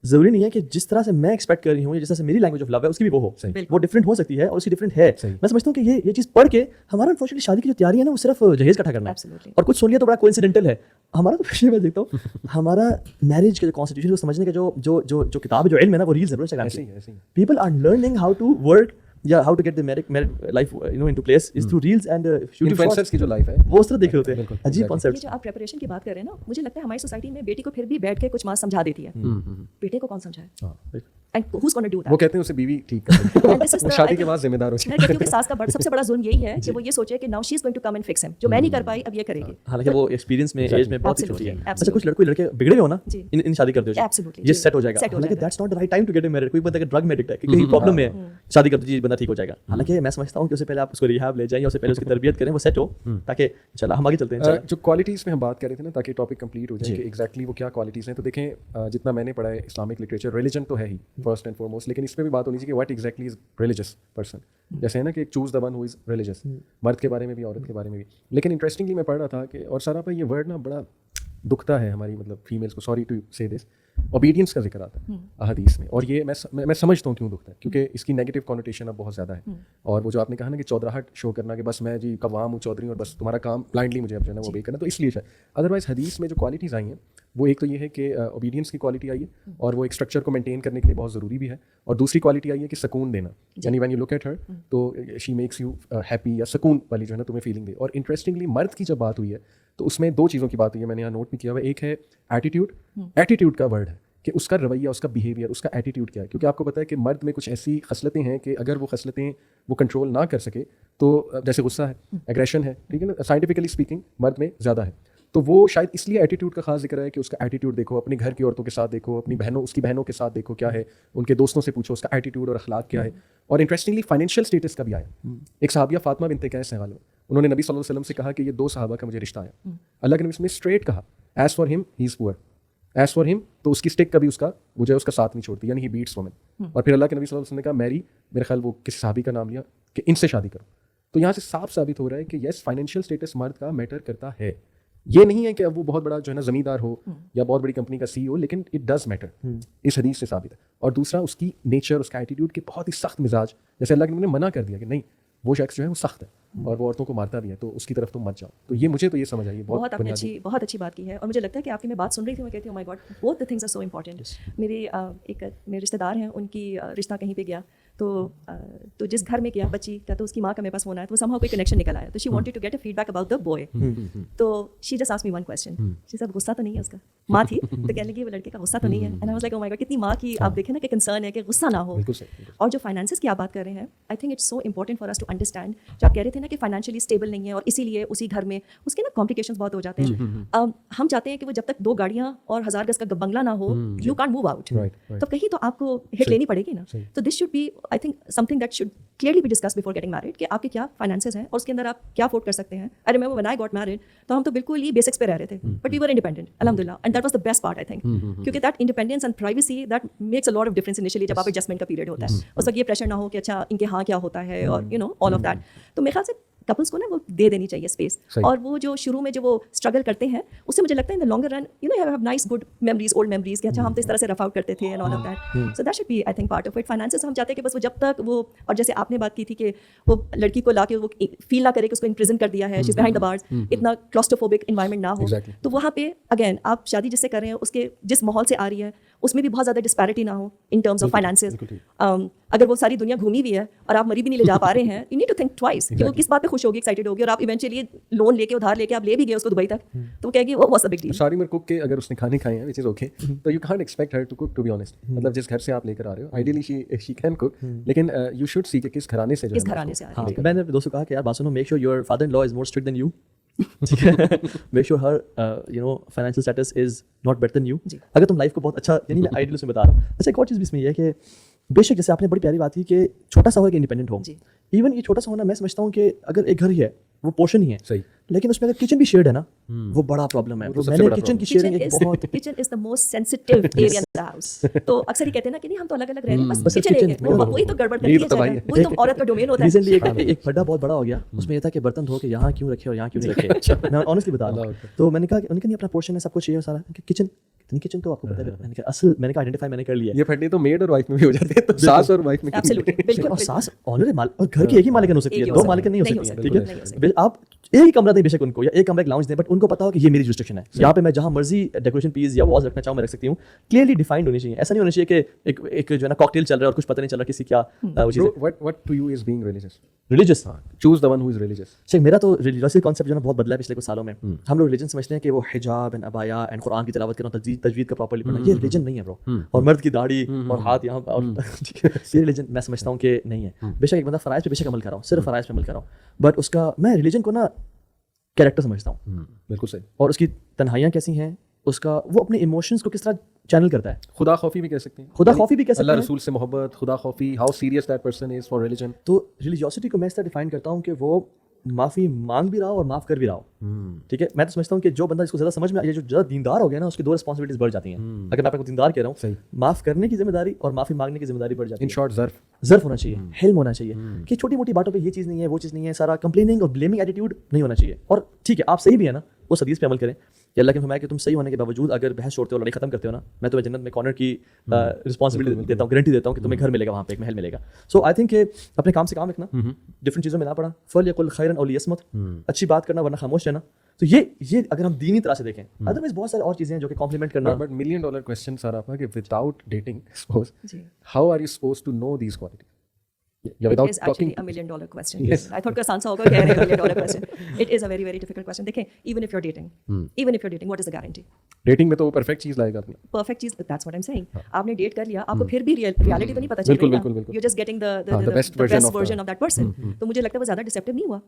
ज़रूरी नहीं है कि जिस तरह से मैं एक्सपेक्ट कर रही हूँ, जिस तरह से मेरी लैंग्वेज ऑफ लव है उसकी भी वो हो, वो डिफरेंट हो सकती है और उसकी डिफरेंट है. मैं समझता हूँ कि ये चीज़ पढ़ के हमारा अनफॉर्चुनेटली शादी की जो तैयारी है ना वो सिर्फ जहेज इकट्ठा करना है, और कुछ सुन लिया तो बड़ा कोइंसिडेंटल है. हमारा तो पिछले मैं देखता हूँ हमारा मैरिज के जो कॉन्स्टिट्यूशन को समझने का जो किताब है, जो इल्म है ना, वो रील जरूर चलाना चाहिए. People are learning how to work yeah, how to get the married life into place is through reels and YouTube influencers shorts. की जो लाइफ है वो उस तरह देख रहे होते हैं, बिल्कुल, अजीब exactly. कॉन्सेप्ट. ये जो आप प्रिपरेशन की बात कर रहे हैं ना, मुझे लगता है हमारी सोसाइटी में बेटी को फिर भी बैठ के कुछ माँ समझा देती है. बेटे को कौन समझाए? And who's going to do that? वो कहते हैं उसे बीवी ठीक कर देती है. And this is वो the- शादी के बाद जिम्मेदार हो मैं कहती हूँ कि सास का सबसे बड़ा जुल्म यही है कि वो ये सोचे कि now she is going to come and fix him, जो मैं नहीं कर पाई अब ये करेगी. हालांकि वो एक्सपीरियंस में एज में बहुत ही छोटी है. Absolutely, अच्छा, कुछ लड़के बिगड़े हो ना, जी. इन शादी करते हो, Absolutely, ये जी. सेट हो जाएगा. Set हो हालांकि जाएगा. That's not the right time to get married. कोई बंदा ड्रग में एडिक्ट है, कहीं प्रॉब्लम है, शादी कर दीजिए, बंदा ठीक हो जाएगा. हालांकि मैं समझता हूँ कि उससे पहले आप उसको रिहैब ले जाएं, उससे पहले उसकी तरबियत करें, वो सेट हो, ताकि चला हम आगे चलते हैं. जो क्वालिटीज़ में हम बात कर रहे थे ना, ताकि टॉपिक कंप्लीट हो जाए कि एग्जैक्टली वो क्या क्वालिटीज़ हैं. तो देखें, जितना मैंने पढ़ा है इस्लामिक लिटरेचर, रिलीजन तो है ही फर्स्ट एंड फॉरमोस्ट, लेकिन इसमें भी बात होनी चाहिए कि what exactly is religious person. जैसे है ना कि choose the one who is religious, मर्द के बारे में भी औरत के बारे में भी. लेकिन इंटरेस्टिंगली मैं पढ़ रहा था कि, और सारा पे ये वर्ड ना बड़ा दुखता है हमारी मतलब फीमेल्स को, सॉरी टू से दिस, ओबीडियंस का जिक्र आता है अहादीस में. और ये मैं समझता हूँ क्यों दुखता है, क्योंकि इसकी नेगेटिव कॉनोटेशन अब बहुत ज़्यादा है. और वो जो आपने कहा ना कि चौधराहट शो करना कि बस मैं जी कवाम हूँ, चौधरी, और बस तुम्हारा काम ब्लाइंडली मुझे अब जो है ना वो obey करना, तो इसलिए शायद. अदरवाइज हदीस में जो क्वालिटीज़ आई हैं वो एक तो ये है कि ओबीडियंस की क्वालिटी आई है, और वो एक स्ट्रक्चर को मेंटेन करने के लिए बहुत ज़रूरी भी है. और दूसरी क्वालिटी आई है कि सुकून देना, यानी when you look at her तो शी मेक्स यू हैप्पी, या सुकून वाली जो है ना तुम्हें फीलिंग दे. और इंटरेस्टिंगली मर्द की जब बात हुई है तो उसमें दो चीज़ों की बात हुई है, मैंने यहाँ नोट भी किया हुआ. एक है एटीट्यूड. एटीट्यूड का वर्ड है कि उसका रवैया, उसका बिहेवियर, उसका एटीट्यूड क्या है. क्योंकि आपको पता है कि मर्द में कुछ ऐसी खसलतें हैं कि अगर वो खसलतें वो कंट्रोल ना कर सके तो, जैसे गुस्सा है, एग्रेशन है, ठीक है ना, साइंटिफिकली स्पीकिंग मर्द में ज़्यादा है. तो वो शायद इसलिए एटीट्यूड का खास जिक्र है कि उसका एटीट्यूड देखो, अपने घर की औरतों के साथ देखो, अपनी बहनों, उसकी बहनों के साथ देखो क्या है, उनके दोस्तों से पूछो उसका एटीट्यूड और अखलाक क्या है. और इंटरेस्टिंगली फाइनेंशियल स्टेटस का भी आया. एक सहाबिया फातिमा बिन्त कैस हैं, उन्होंने नबी सल्लल्लाहु अलैहि वसल्लम से कहा कि ये दो सहाबा का मुझे रिश्ता आया. अल्लाह के नबी ने स्ट्रेट कहा, as for him he is poor, as for him, तो उसकी स्टिक कभी उसका मुझे उसका साथ नहीं छोड़ती, यानी ही बीट्स वुमेन. और फिर अल्लाह के नबी सल्लल्लाहु अलैहि वसल्लम ने कहा मैरी, मेरे ख्याल वो किसी सहाबी का नाम लिया कि इनसे शादी करो. तो यहाँ से साफ साबित हो रहा है कि यस, फाइनेंशियल स्टेटस मर्द का मैटर करता है. ये नहीं है कि अब वो बहुत बड़ा जो है ना ज़मींदार हो या बहुत बड़ी कंपनी का CEO, लेकिन इट डज मैटर. इस हदीस से साबित है. और दूसरा उसकी नेचर, उसका एटीट्यूड के बहुत ही सख्त मिजाज, जैसे अल्लाह के नबी ने मना कर दिया कि नहीं वो शख्स जो है वो सख्त है और वो औरतों को मारता भी है, तो उसकी तरफ तुम मत जाओ. तो ये मुझे तो ये समझ आई, बहुत आपने बहुत अच्छी बात की है. और मुझे लगता है कि आपकी मैं बात सुन रही थी, मैं कहती हूँ my God, both the things are so important. मेरे रिश्तेदार हैं, उनकी रिश्ता कहीं पे गया तो जिस घर में गया बच्ची का, तो उसकी माँ का मेरे पास फोन आया, तो समहाउ कोई कनेक्शन निकल आया. तो she wanted to get a feedback about the boy. तो she just asked me one question, she said गुस्सा तो नहीं है उसका? माँ थी तो कहने लगी वो लड़के का गुस्सा तो नहीं है. And I was like oh my God, कितनी माँ की आप देखें ना कि कंसर्न है कि गुस्सा ना हो. और जो फाइनेंसेस की आप बात कर रहे हैं, I think it's so important for us to understand. जो आप कह रहे थे ना कि फाइनेंशियली स्टेबल नहीं है और इसीलिए उसी घर में उसके ना कॉम्प्लिकेशंस बहुत हो जाते हैं. हम चाहते हैं कि वो जब तक 2 गाड़ियाँ और 1000 गज का बंगला ना हो, यू कांट मूव आउट. तो कहीं तो आपको हिट लेनी पड़ेगी ना. तो this should be, I think, something that should clearly be discuss before getting married, कि आपके क्या फाइनेंसेस हैं और उसके अंदर आप क्या अफोर्ड कर सकते हैं. I remember when I got married, तो हम तो बिल्कुल ही बेसिक्स पे रह रहे थे, बट वी वर इंडिपेंडेंट अल्हम्दुलिल्लाह, and that was the best part I think. क्योंकि that independence and privacy that makes a lot of difference initially, जब आप एडजस्टमेंट का पीरियड होता है. उस वक्त ये प्रेशर ना हो कि अच्छा इनके हाँ क्या होता है, और you know all of that. तो मेरे ख्याल से कपल्स को ना वो दे देनी चाहिए स्पेस. और वो जो शुरू में जो वो स्ट्रगल करते हैं, उससे मुझे लगता है in the longer run you know have nice good memories, old memories, कि अच्छा हम तो इस तरह से रफ आउट करते थे and all of that. So that should be I think part of it. Finances हम चाहते हैं कि बस वो जब तक वो, और जैसे आपने बात की थी कि वो लड़की को लाके वो फील ना करे कि उसको इम्प्रिजन कर दिया है, she is behind the bars, इतना क्लॉस्ट्रोफोबिक एनवायरनमेंट ना हो. तो वहाँ पे अगेन आप शादी जिससे कर रहे हैं उसके जिस माहौल से आ रही है उसमें भी बहुत ज़्यादा डिस्पैरिटी ना हो इन टर्म्स ऑफ फाइनेंसेस. अगर वो सारी दुनिया घूमी हुई है और आप मरी भी नहीं ले जा पा रहे हैं, you need to think twice कि वो किस बात पे खुश होगी, एक्साइटेड होगी. और आप इवेंचुअली लोन लेके, उधार लेके आप ले भी गए उसको दुबई तक, तो वो कहेगी वो व्हाट्स द बिग डील. सारी उम्र कुक के अगर उसने खाने खाए हैं, व्हिच इज ओके, तो you can't expect her to cook, to be honest. मतलब जिस घर से आप लेकर आ रहे हो, आइडियली शी कैन कुक, लेकिन यू शुड सी कि किस घराने से, किस घराने से आ रही है. मैंने अपने दोस्तों को कहा कि यार बात सुनो, make sure your father in law is more strict than you. ठीक है, make sure her financial status is not better than you. अगर तुम लाइफ को बहुत अच्छा, यानी मैं आइडियल से बता रहा हूँ. अच्छा, एक और चीज़ भी इसमें ये है कि बेशक जैसे आपने बड़ी प्यारी बात की कि छोटा सा हो कि इंडिपेंडेंट हो. इवन ये छोटा सा होना, मैं समझता हूँ कि अगर एक घर ही है, वो पोर्शन ही है सही, लेकिन उसमें अगर किचन भी शेयर्ड है ना, वो बड़ा प्रॉब्लम है. तो मैंने किचन की शेयरिंग एक बहुत, kitchen is the most sensitive area in the house. तो अक्सर ही कहते हैं ना कि नहीं हम तो अलग अलग रह रहे हैं, बस किचन एक है, वही तो गड़बड़ करती है, वही तो औरत का डोमेन होता है. रिसेंटली एक खड्डा बहुत बड़ा हो गया, उसमें ये था कि बर्तन धो के यहाँ क्यों रखे और यहाँ क्यों नहीं रखे. मैं ऑनेस्टली बता रहा हूँ. तो मैंने कहा उनका नहीं अपना पोर्शन है, सब कुछ चाहिए सारा. किचन कितनी किचन तो आपको पता है. मैंने कहा असल, मैंने कहा आइडेंटिफाई मैंने कर लिया. ये फटने तो मेड और वाइफ में भी हो जाते हैं, तो सास और वाइफ में एब्सोल्युटली, बिल्कुल. और सास ऑनर मालिक, और घर की एक ही मालिकन हो सकती है, 2 मालिकन नहीं हो सकती है. ठीक है, आप एक ही कमरा दें बेशक उनको, या एक कमरा एक लाउंज दें, बट उनको पता हो कि ये मेरी जुरिस्डिक्शन है, यहाँ पे मैं जहाँ मर्जी डेकोरेशन पीस या वॉल्स रखना चाहूँ मैं रख सकती हूँ. क्लियरली डिफाइंड होनी चाहिए. ऐसा नहीं होना चाहिए कि एक जो है ना कॉकटेल चल रहा है और कुछ पता नहीं चल रहा किसी क्या वो चीज़. what to you is being religious? Religious. Choose the one who is religious. सही, मेरा तो रिलीजियस कॉन्सेप्ट जो है ना बहुत बदला है पिछले कुछ सालों में. हम लोग रिलीजन समझते हैं कि वो हिजाब एंड अबाया एंड कुरान की तिलावत करना, तजवीद का प्रॉपर्ली पढ़ना, ये रिलीजन नहीं है ब्रो. और मर्द की दाढ़ी और हाथ यहाँ और ये रिलीजन मैं समझता हूँ कि नहीं है. बेशक एक बंदा फराइज पे बेशक अमल कर रहा हूँ, सिर्फ फराइज पे अमल कर रहा हूँ, बट उसका मैं रिलीजन को ना कैरेक्टर समझता हूँ. बिल्कुल सही. और उसकी तन्हाइयाँ कैसी हैं, उसका वो अपने इमोशंस को किस तरह चैनल करता है. खुदा खौफी भी कह सकते हैं. खुदा खौफी भी कह सकते अल्लाह हैं. रसूल से मोहब्बत, खुदा खौफी, how serious that person is for religion. तो रिलीजियोसिटी को मैं इस तरह डिफाइन करता हूँ कि वो माफ़ी मांग भी रहा हो और माफ़ कर भी रहा हो. ठीक है, मैं तो समझता हूँ कि जो बंदा इसको ज़्यादा समझ में आ, ये जो ज़्यादा दीनदार हो गया ना, उसकी दो रिस्पॉन्सिबिलिटीज बढ़ जाती हैं. अगर मैं आपको दीनदार कह रहा हूँ, माफ़ करने की जिम्मेदारी और माफ़ी मांगने की जिम्मेदारी बढ़ जाती है. इन शॉर्ट ज़र्फ होना चाहिए, हिल्म होना चाहिए कि छोटी मोटी बातों पे ये चीज़ नहीं है, वो चीज़ नहीं है, सारा कंप्लेनिंग और ब्लेमिंग एटीट्यूड नहीं होना चाहिए. और ठीक है, आप सही भी है ना, उस हदीस पे अमल करें कि अल्लाह के फरमाया कि तुम सही होने के बावजूद अगर बहस छोड़ते हो, लड़ाई खत्म करते हो ना, मैं तुम्हें जन्नत में कॉर्नर की रिस्पॉन्सिबिलिटी देता हूँ, गारंटी देता हूँ कि तुम्हें घर मिलेगा, वहाँ पे एक महल मिलेगा. सो आई थिंक कि अपने काम से काम रखना, डिफरेंट चीज़ों में ना पड़ा, फल यकुल खैरन औ लियस्मत, अच्छी बात करना वरना खामोश रहना. तो ये अगर हम दीनी तरह से देखें, अदरवाइज बहुत सारी और चीज़ें हैं जो कि कॉम्प्लीमेंट करना. बट $1 million क्वेश्चन सारापा कि without dating suppose how are you suppose to know these qualities? It is actually $1 million question. Yes. I thought का आंसर होगा कि $1 million question. It is a very very difficult question. देखें, even if you're dating, what is the guarantee? Dating में तो वो perfect चीज लाएगा अपनी. Perfect चीज, that's what I'm saying. आपने डेट कर लिया, आपको फिर भी reality तो नहीं पता चल रही ना. You're just getting the best version of that person. तो मुझे लगता है वो ज़्यादा deceptive नहीं हुआ.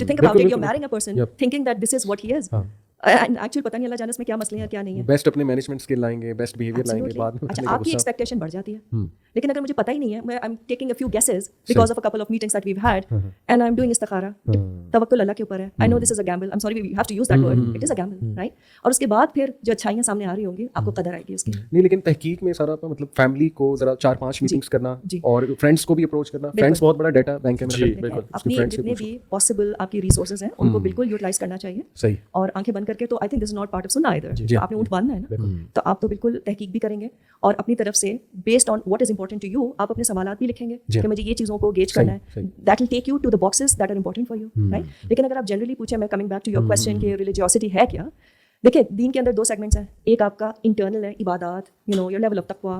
To think about it, you're marrying a person thinking that this is what he is. And actually पता नहीं अल्लाह जाने इसमें क्या मसले हैं क्या नहीं है. बेस्ट अपने मैनेजमेंट स्किल लाएंगे, बेस्ट बिहेवियर लाएंगे बाद में. अच्छा, आपकी एक्सपेक्टेशन बढ़ जाती है. लेकिन अगर मुझे पता ही नहीं है, मैं I am taking a few guesses because of a couple of meetings that we've had and I am doing इस्तिखारा, तवक्कुल अल्लाह के ऊपर है. I know this is a gamble, I am sorry we have to use that word, it is a gamble, right? और उसके बाद फिर जो अच्छाइयां सामने आ रही होंगी, आपको कदर आएगी उसकी. नहीं, लेकिन तहकीक में सारा मतलब फैमिली को जरा 4-5 मीटिंग्स करना और फ्रेंड्स को भी अप्रोच करना. फ्रेंड्स बहुत बड़ा डाटा बैंक है मेरा. बिल्कुल. अपनी जितने भी पॉसिबल आपकी रिसोर्सेज हैं उनको बिल्कुल यूटिलाइज करना चाहिए. सही. और आंखें बंद करके तो I think this is not part of सुन्ना आइदर. आपने ऊँट बांधना है ना, तो आप तो बिल्कुल तहकीक भी करेंगे और अपनी तरफ से based on what is important to you आप अपने सवालात भी लिखेंगे कि मुझे ये चीज़ों को गेज करना है. That will take you to the boxes that are important for you, right? लेकिन अगर आप जनरली पूछें, मैं coming back to your question कि रिलीजियोसिटी है क्या, देखिए दीन के अंदर 2 सेगमेंट्स हैं. एक आपका इंटरनल है, इबादत, you know your level of तकवा,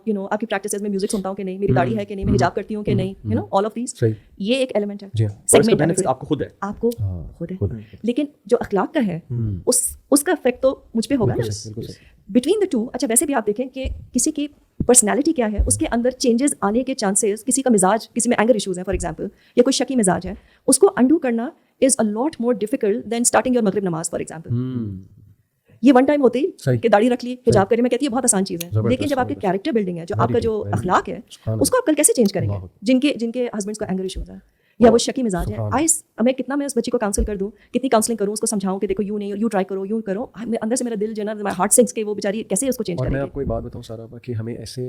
यू नो आपकी प्रैक्टिसेस में म्यूजिक सुनता हूँ कि नहीं, मेरी दाढ़ी है कि नहीं, मैं हिजाब करती हूँ कि नहीं, you know all of these. ये एक एलिमेंट है, सेगमेंट आपको खुद है, आपको खुद है. लेकिन जो अखलाक का है उसका इफेक्ट तो मुझ पे होगा ना. बिटवीन द टू, अच्छा वैसे भी आप देखें कि किसी की पर्सनैलिटी क्या है, उसके अंदर चेंजेस आने के चांसेस, किसी का मिजाज, किसी में एंगर इशूज़ हैं फॉर एग्जांपल, या कोई शकी मिजाज है, उसको अंडू करना is a lot more difficult than starting your मगरिब नमाज फॉर एग्जांपल. ये वन टाइम होती कि दाढ़ी रख ली, हिजाब करी, मैं कहती है बहुत आसान चीज़ है. लेकिन जब आपकी कैरेक्टर बिल्डिंग है, जो आपका जो अखलाक है, उसको आप कल कैसे चेंज करेंगे? जिनके हस्बैंड्स को एंगर इशूज़ है या वो शकी मिजाज है, मैं कितना मैं उस बच्ची को काउंसिल कर दूं, कितनी काउंसलिंग करूं, उसको समझाऊं कि देखो यूं नहीं, यू ट्राई करो, यूं करो, अंदर से मेरा दिल जो है ना, माय हार्ट सिंक्स के वो बेचारी कैसे उसको चेंज करेगी. और मैं आपको एक बात बताऊं सारा कि हमें ऐसे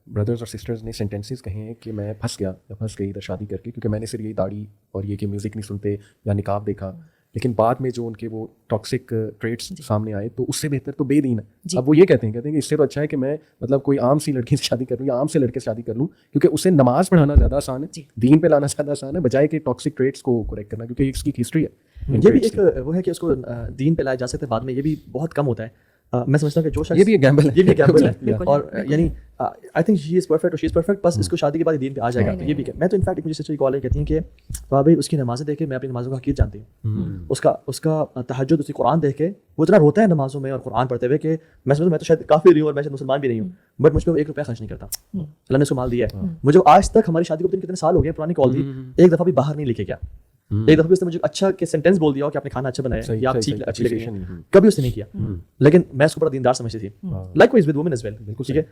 ब्रदर्स और सिस्टर्स ने सेंटेंसेस कहे हैं कि मैं फंस गया या फंस गई इधर शादी करके, क्योंकि मैंने सिर्फ यही दाढ़ी और ये कि म्यूज़िक नहीं सुनते या निकाब देखा, लेकिन बाद में जो उनके वो टॉक्सिक ट्रेट्स सामने आए तो उससे बेहतर तो बेदीन है. अब वो ये कहते हैं कि इससे तो अच्छा है कि मैं मतलब कोई आम सी लड़की से शादी कर लूँ या आम से लड़के से शादी कर लूँ, क्योंकि उसे नमाज पढ़ाना ज़्यादा आसान है, दीन पे लाना ज़्यादा आसान है, बजाय कि टॉक्सिक ट्रेट्स को करेक्ट करना, क्योंकि इसकी हिस्ट्री है. ये भी एक वो है कि उसको दीन पे लाया जा सकता है बाद में, ये भी बहुत कम होता है. मैं समझता हूँ कि जो शख्स ये भी एक गैम्बल है, ये भी गैम्बल है. और यानी I think she is perfect और शी इज़ परफेक्ट, बस इसको शादी के बाद दीन पे आ जाएगा. तो ये भी मैं तो इनफैक्ट मुझे सिस्टर कॉल कहती हैं कि भाई उसकी नमाज़ें देख के मैं अपनी नमाज़ों का हकीकत जानती हूँ. उसका तहज्जुद, उसकी कुरान देख के वो इतना रोता है नमाज़ों में और कुरान पढ़ते हुए कि मैं समझता मैं तो शायद काफिर रही हूँ और मैं शायद मुसलमान भी नहीं हूँ, बट मुझ पर 1 रुपया खर्च नहीं करता. अल्लाह ने उसको माल दिया है. मुझे आज तक, हमारी शादी को कितने साल हो गए, पुरानी कॉल थी, एक दफ़ा भी बाहर नहीं लेके गया. एक दफ़ा भी उसने मुझे अच्छा के सेंटेंस बोल दिया हो कि आपने खाना अच्छा बनाया या आप अच्छी लगी, कभी उसने नहीं किया. लेकिन मैं उसको बड़ा दीनदार समझती थी. Likewise with women as well. ठीक है,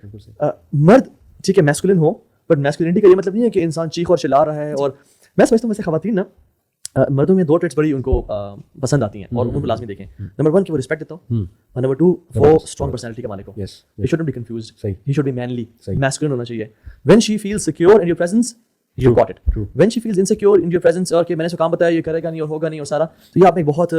मर्द ठीक है मैस्कुलिन हो, बट मैस्कुलिनिटी का ये मतलब नहीं है कि इंसान चीख और चिल्ला रहा है. और मैं समझता हूँ वैसे ख़वातीन ना, मर्दों में 2 ट्रेट्स बड़ी उनको पसंद आती हैं और उनको लाजमी देखें. नंबर 1 कि वो रिस्पेक्ट देता हो, और नंबर 2 वो स्ट्रॉन्ग पर्सनैलिटी के मालिक हो. He shouldn't be confused, he should be manly, masculine होना चाहिए. When she feels secure in your presence, you got it. When she feels insecure in your presence, और कि मैंने इसको काम बताया, ये करेगा नहीं और होगा नहीं और सारा, तो ये आप में एक बहुत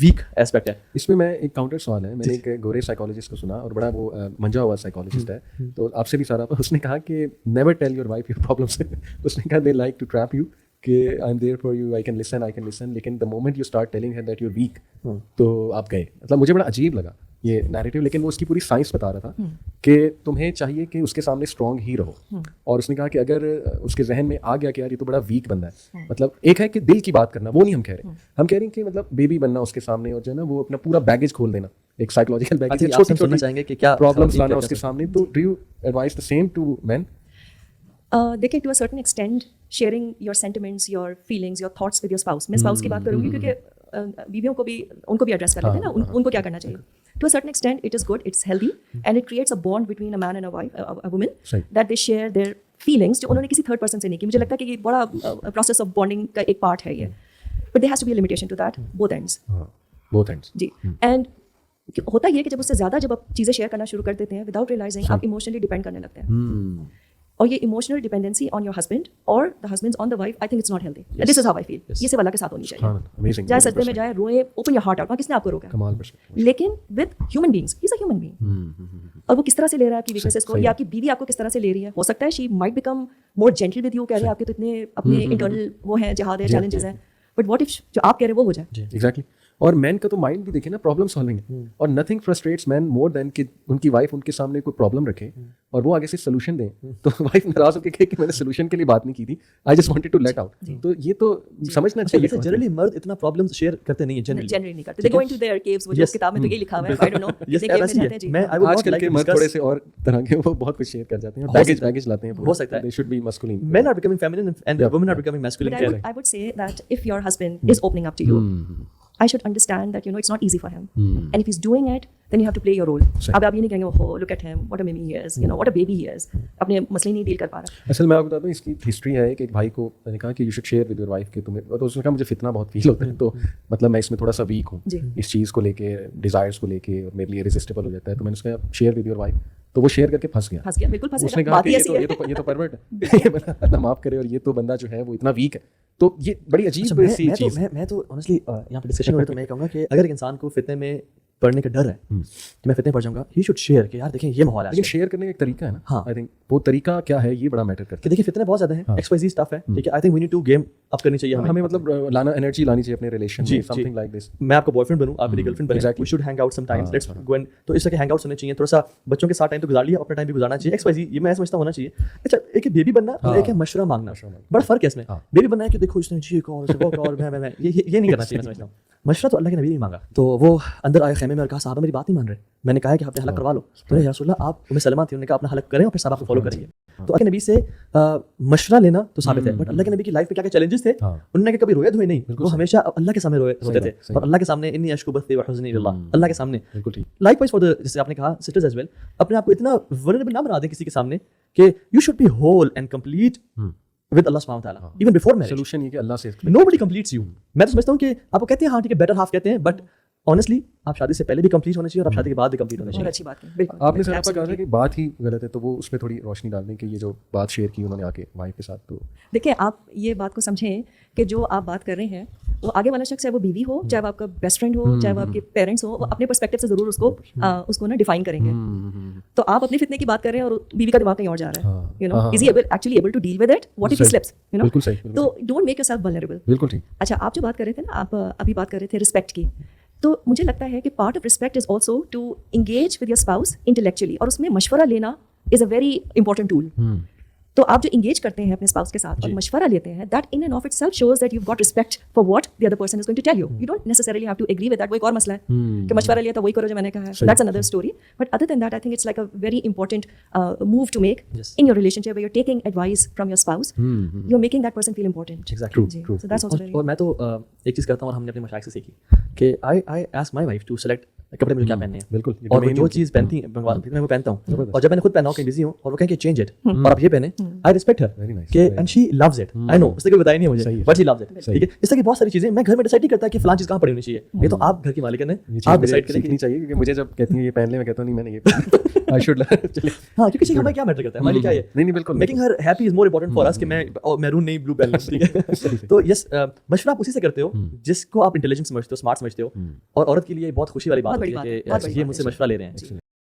वीक एस्पेक्ट है. इसमें मैं एक काउंटर सवाल है, मैंने एक गोरे साइकोलॉजिस्ट को सुना और बड़ा वो मंजा हुआ साइकोलॉजिस्ट है, तो आपसे भी सारा, उसने कहा कि never tell your wife your problems. उसने कहा they like to trap you کہ I am there for you, I can listen, لیکن the moment you start telling her that you weak, تو آپ گئے. مطلب مجھے بڑا عجیب لگا یہ نیریٹو, لیکن وہ اس کی پوری سائنس بتا رہا تھا کہ تمہیں چاہیے کہ اس کے سامنے اسٹرانگ ہی رہو. اور اس نے کہا کہ اگر اس کے ذہن میں آ گیا کہ یار یہ تو بڑا ویک بندہ ہے, مطلب ایک ہے کہ دل کی بات کرنا, وہ نہیں ہم کہہ رہے, ہم کہہ رہے ہیں کہ مطلب بیبی بننا اس کے سامنے, اور جو ہے نا وہ اپنا پورا بیگیج کھول دینا, ایک سائیکولوجیکل بیگیج, چھوٹی چھوٹی چاہیں گے کہ کیا پرابلمس لانا اس کے سامنے. تو do you advise the same to men? دیکھیں to a certain extent sharing your sentiments, your feelings, your thoughts with your spouse. میں اسپاؤس کی بات کروں گی کیونکہ بیویوں کو بھی ان کو بھی ایڈریس کر لیتے ہیں نا, ان کو کیا کرنا چاہیے. To a certain extent it is good, it's healthy, and it creates a bond between a man and a woman that they share their feelings, جو انہوں نے کسی تھرڈ پرسن سے نہیں کی. مجھے لگتا ہے کہ یہ بڑا پروسیس آف بانڈنگ کا ایک پارٹ ہے یہ, but there has to be a limitation to that, both ends. جی, اینڈ ہوتا یہ ہے کہ جب اس سے زیادہ جب آپ چیزیں شیئر کرنا شروع کر دیتے ہیں وداؤٹ ریئلائزنگ, آپ ایموشنلی ڈیپینڈ کرنے لگتے ہیں. اور یہ emotional dependency on your husband اور the husband on the wife, I think it's not healthy. This is how I feel. یہ صرف اللہ کے ساتھ ہونی چاہیے, جائے سجدے میں جائے, روئے, اوپن یور ہارٹ آؤٹ, کس نے آپ کو روکا, لیکن with human beings, he is a human being. اور وہ کس طرح سے لے رہا ہے آپ کی ویکنیسز کو, یا آپ کی بیوی آپ کو کس طرح سے لے رہی ہے. ہو سکتا ہے she might become more gentle with you, کہہ رہے ہیں آپ کے تو اتنے اپنے انٹرنل وہ ہیں, جہاد ہے, چیلنجز ہیں, بٹ واٹ اف جو آپ کہہ رہے ہیں وہ ہو جائے. ایگزیکٹلی. اور مین کا تو مائنڈ بھی دیکھیں نا, پرابلم سالونگ ہے, اور نتھنگ فرسٹریٹس مین مور دین کہ ان کی وائف ان کے سامنے کوئی پرابلم رکھے اور وہ آگے سے سولوشن دیں, تو وائف ناراض ہو کے کہے کہ میں نے سولوشن کے لیے بات نہیں کی تھی, I just wanted to let out. تو یہ تو سمجھنا چاہیے. جنرلی مرد اتنا پرابلم شیئر کرتے نہیں ہیں, جنرلی نہیں کرتے. دے گو انٹو دیئر کیوز, وہ جو کتاب میں تو یہ لکھا ہوا ہے, آئی ڈونٹ نو کس کیو میں رہتے ہیں. میں آج کل کے مرد تھوڑے سے اور طرح کے, وہ بہت کچھ شیئر کر جاتے ہیں, بیگیج لاتے ہیں. ہو سکتا ہے they should be masculine. Men are becoming feminine and women are becoming masculine. I would say that if your husband is opening up to you, I should understand that, it's not easy for him. And if he's doing it, then you have to play your role. اب آپ یہ نہیں کہیں گے, oh, look at him, what a mimi he is, what a baby he is. اپنے مسئلے نہیں deal کر پا رہا. اصل میں آپ کو بتاتا ہوں اس کی ہسٹری ہے کہ ایک بھائی کو میں نے کہا کہ you should share with your wife, کہ تمہیں, تو اس نے کہا مجھے فتنہ بہت فیل ہوتا ہے, تو مطلب میں اس میں تھوڑا سا ویک ہوں اس چیز کو لے کے, ڈیزائرس کو لے کے, اور میرے لیے ریزسٹیبل ہو جاتا ہے. تو میں نے اس کا شیئر ود یور وائف, تو وہ شیئر کر کے پھنس گیا. بالکل پھنس گیا. اس نے کہا کہ یہ تو پرورٹ ہے, اللہ معاف کرے, اور یہ تو بندہ جو ہے وہ اتنا ویک ہے. تو یہ بڑی عجیب سی چیز. میں تو آنیسٹلی یہاں پہ ڈسکشن ہو رہی ہے, تو میں کہوں گا کہ اگر ایک انسان کو فتنے میں پڑھنے کا ڈر ہے کہ میں فتنے پڑ جاؤں گا, ہی شوڈ شیئر کہ یار دیکھیں یہ ماحول ہے. لیکن شیئر کرنے کا ایک طریقہ ہے نا, ہاں, آئی تھنک وہ طریقہ کیا ہے یہ بڑا میٹر کرتا ہے. کہ دیکھیں فتنے بہت زیادہ ہیں, ایکس وائی زی اسٹف ہے, ٹھیک ہے, I think we need to game up کرنی چاہیے ہمیں, مطلب لانا, انرجی لانی چاہیے اپنے ریلیشن میں, سم تھنگ لائک دس. میں آپ کا بوائے فرینڈ بنوں, آپ میری گرل فرینڈ بنیں, we should hang out sometimes, let's go and, تو اس طرح کے ہینگ آؤٹس ہونے چاہیے. تھوڑا سا بچوں کے ساتھ ٹائم تو گزار لیا, اپنا ٹائم بھی گزارنا چاہیے. ایکس وائی زی یہ میں سمجھتا ہونا چاہیے. اچھا, ایک ہے بیبی بننا اور ایک ہے مشورہ مانگنا, بڑا فرق ہے اس میں. بیبی بننا ہے کہ دیکھو اس نے جی کو اور میں یہ نہیں کرنا چاہیے. میں سمجھتا ہوں مشورہ تو اللہ کے نبی نے مانگا, تو وہ اندر آئے خیمے میں اور کہا صحابہ میری بات نہیں مان رہے. میں نے کہا کہ آپ نے حلق کروا لو. تو یا رسول اللہ آپ سلمہ تھی, انہوں نے کہا اپنا حلق کریں اور پھر صحابہ کو فالو کریں گے. تو اللہ کے نبی سے مشورہ لینا تو ثابت ہے, بٹ اللہ کے نبی کی لائف میں کیا کیا چیلنجز تھے, انہوں نے کبھی روئے دھوئے نہیں, وہ ہمیشہ اللہ کے سامنے روتے تھے, اور اللہ کے سامنے انی اشکو بثی وحزنی اللہ, اللہ کے سامنے. لائک وائز فار دا, جیسے آپ نے کہا سسٹرز ایز ویل, اپنے آپ کو اتنا ولنریبل نہ بنا دیں کسی کے سامنے کہ you should be whole and complete with Allah subhanahu wa ta'ala, even before marriage. Solution یہ کہ اللہ سے nobody completes you. میں تو سمجھتا ہوں کہ آپ کو کہتے ہیں ہاں ٹھیک ہے بیٹر ہاف کہتے ہیں, بٹ آنیسٹلی آپ شادی سے پہلے بھی کمپلیٹ ہونا چاہیے اور آپ شادی کے بعد بھی کمپلیٹ ہونا چاہیے. اچھی بات ہے, بالکل. آپ نے سر کہا کہ بات ہی غلط ہے, تو وہ اس پہ تھوڑی روشنی ڈال دیں کہ یہ جو بات شیئر کی انہوں نے آ کے وائف کے ساتھ. تو دیکھیں آپ یہ بات کو سمجھیں کہ جو آپ بات کر رہے ہیں وہ آگے والا شخص, چاہے وہ بیوی ہو, چاہے وہ آپ کا بیسٹ فرینڈ ہو, چاہے وہ آپ کے پیرنٹس ہو, وہ اپنے پرسپیکٹو سے ضرور اس کو نا ڈیفائن کریں گے. تو آپ اپنے فتنے کی بات کر رہے ہیں اور بیوی کا دماغ کہیں اور جا رہا ہے. Is he actually able to deal with it, what if he slips, تو don't make yourself vulnerable. بالکل ٹھیک. اچھا, آپ جو بات کر رہے تھے نا, آپ ابھی بات کر رہے تھے رسپیکٹ کی, تو مجھے لگتا ہے کہ part of respect is also to engage with your spouse intellectually, اور اس میں مشورہ لینا is a very important tool. تو آپ جو انگیج کرتے ہیں اپنے اسپاؤس کے ساتھ اور مشورہ لیتے ہیں, that in end of itself shows that you got respect for what the other person is going to tell you. You don't necessarily have to agree with that. وہ ایک اور مسئلہ ہے کہ مشورہ لیا تو وہی کرو جو میں نے کہا ہے, that's another story. But other than that I think it's like a very important move to make in your relationship, where you are taking advice from your spouse, you are making that person feel important. So that's also very. اور میں تو ایک چیز کرتا ہوں, اور ہم نے اپنے مشائخ سے سیکھی کہ I ask my wife to select کپڑے مجھے کیا پہننے ہیں. بالکل. اور جو چیز پہنتی ہیں میں وہ پہنتا ہوں, اور جب میں نے خود پہنا ہوں کہیں بزی ہوں اور وہ کہیں کہ چینج اٹ اور آپ یہ پہنے, آئی ریسپیکٹ ہر کہ اینڈ شی لوز اٹ. آئی نو اس نے کبھی بتایا نہیں مجھے, بٹ شی لوز اٹ. ٹھیک ہے, اس طرح کی بہت ساری چیزیں میں گھر میں ڈیسائڈ نہیں کرتا کہ فلاں چیز کہاں پڑی ہونی چاہیے. یہ تو آپ گھر کی مالکن ہیں, آپ ڈیسائڈ کریں. نہیں چاہیے کیونکہ مجھے جب کہتی ہیں یہ پہن لیں, میں کہتا ہوں نہیں میں نے یہ پہنا, آئی شوڈ. ہاں, کیونکہ ہمیں کیا میٹر کرتا ہے, ہمارے لیے کیا ہے. نہیں بالکل, making her happy is more important for us کہ میں میرون نہیں بلو پہن لوں. ٹھیک ہے, تو یس مشورہ آپ اسی سے کرتے ہو جس کو آپ انٹیلیجنٹ سمجھتے ہو, اسمارٹ سمجھتے ہو, اور عورت کے لیے بہت خوشی والی بات ہوتی ہے کہ یہ مجھ سے مشورہ لے رہے ہیں.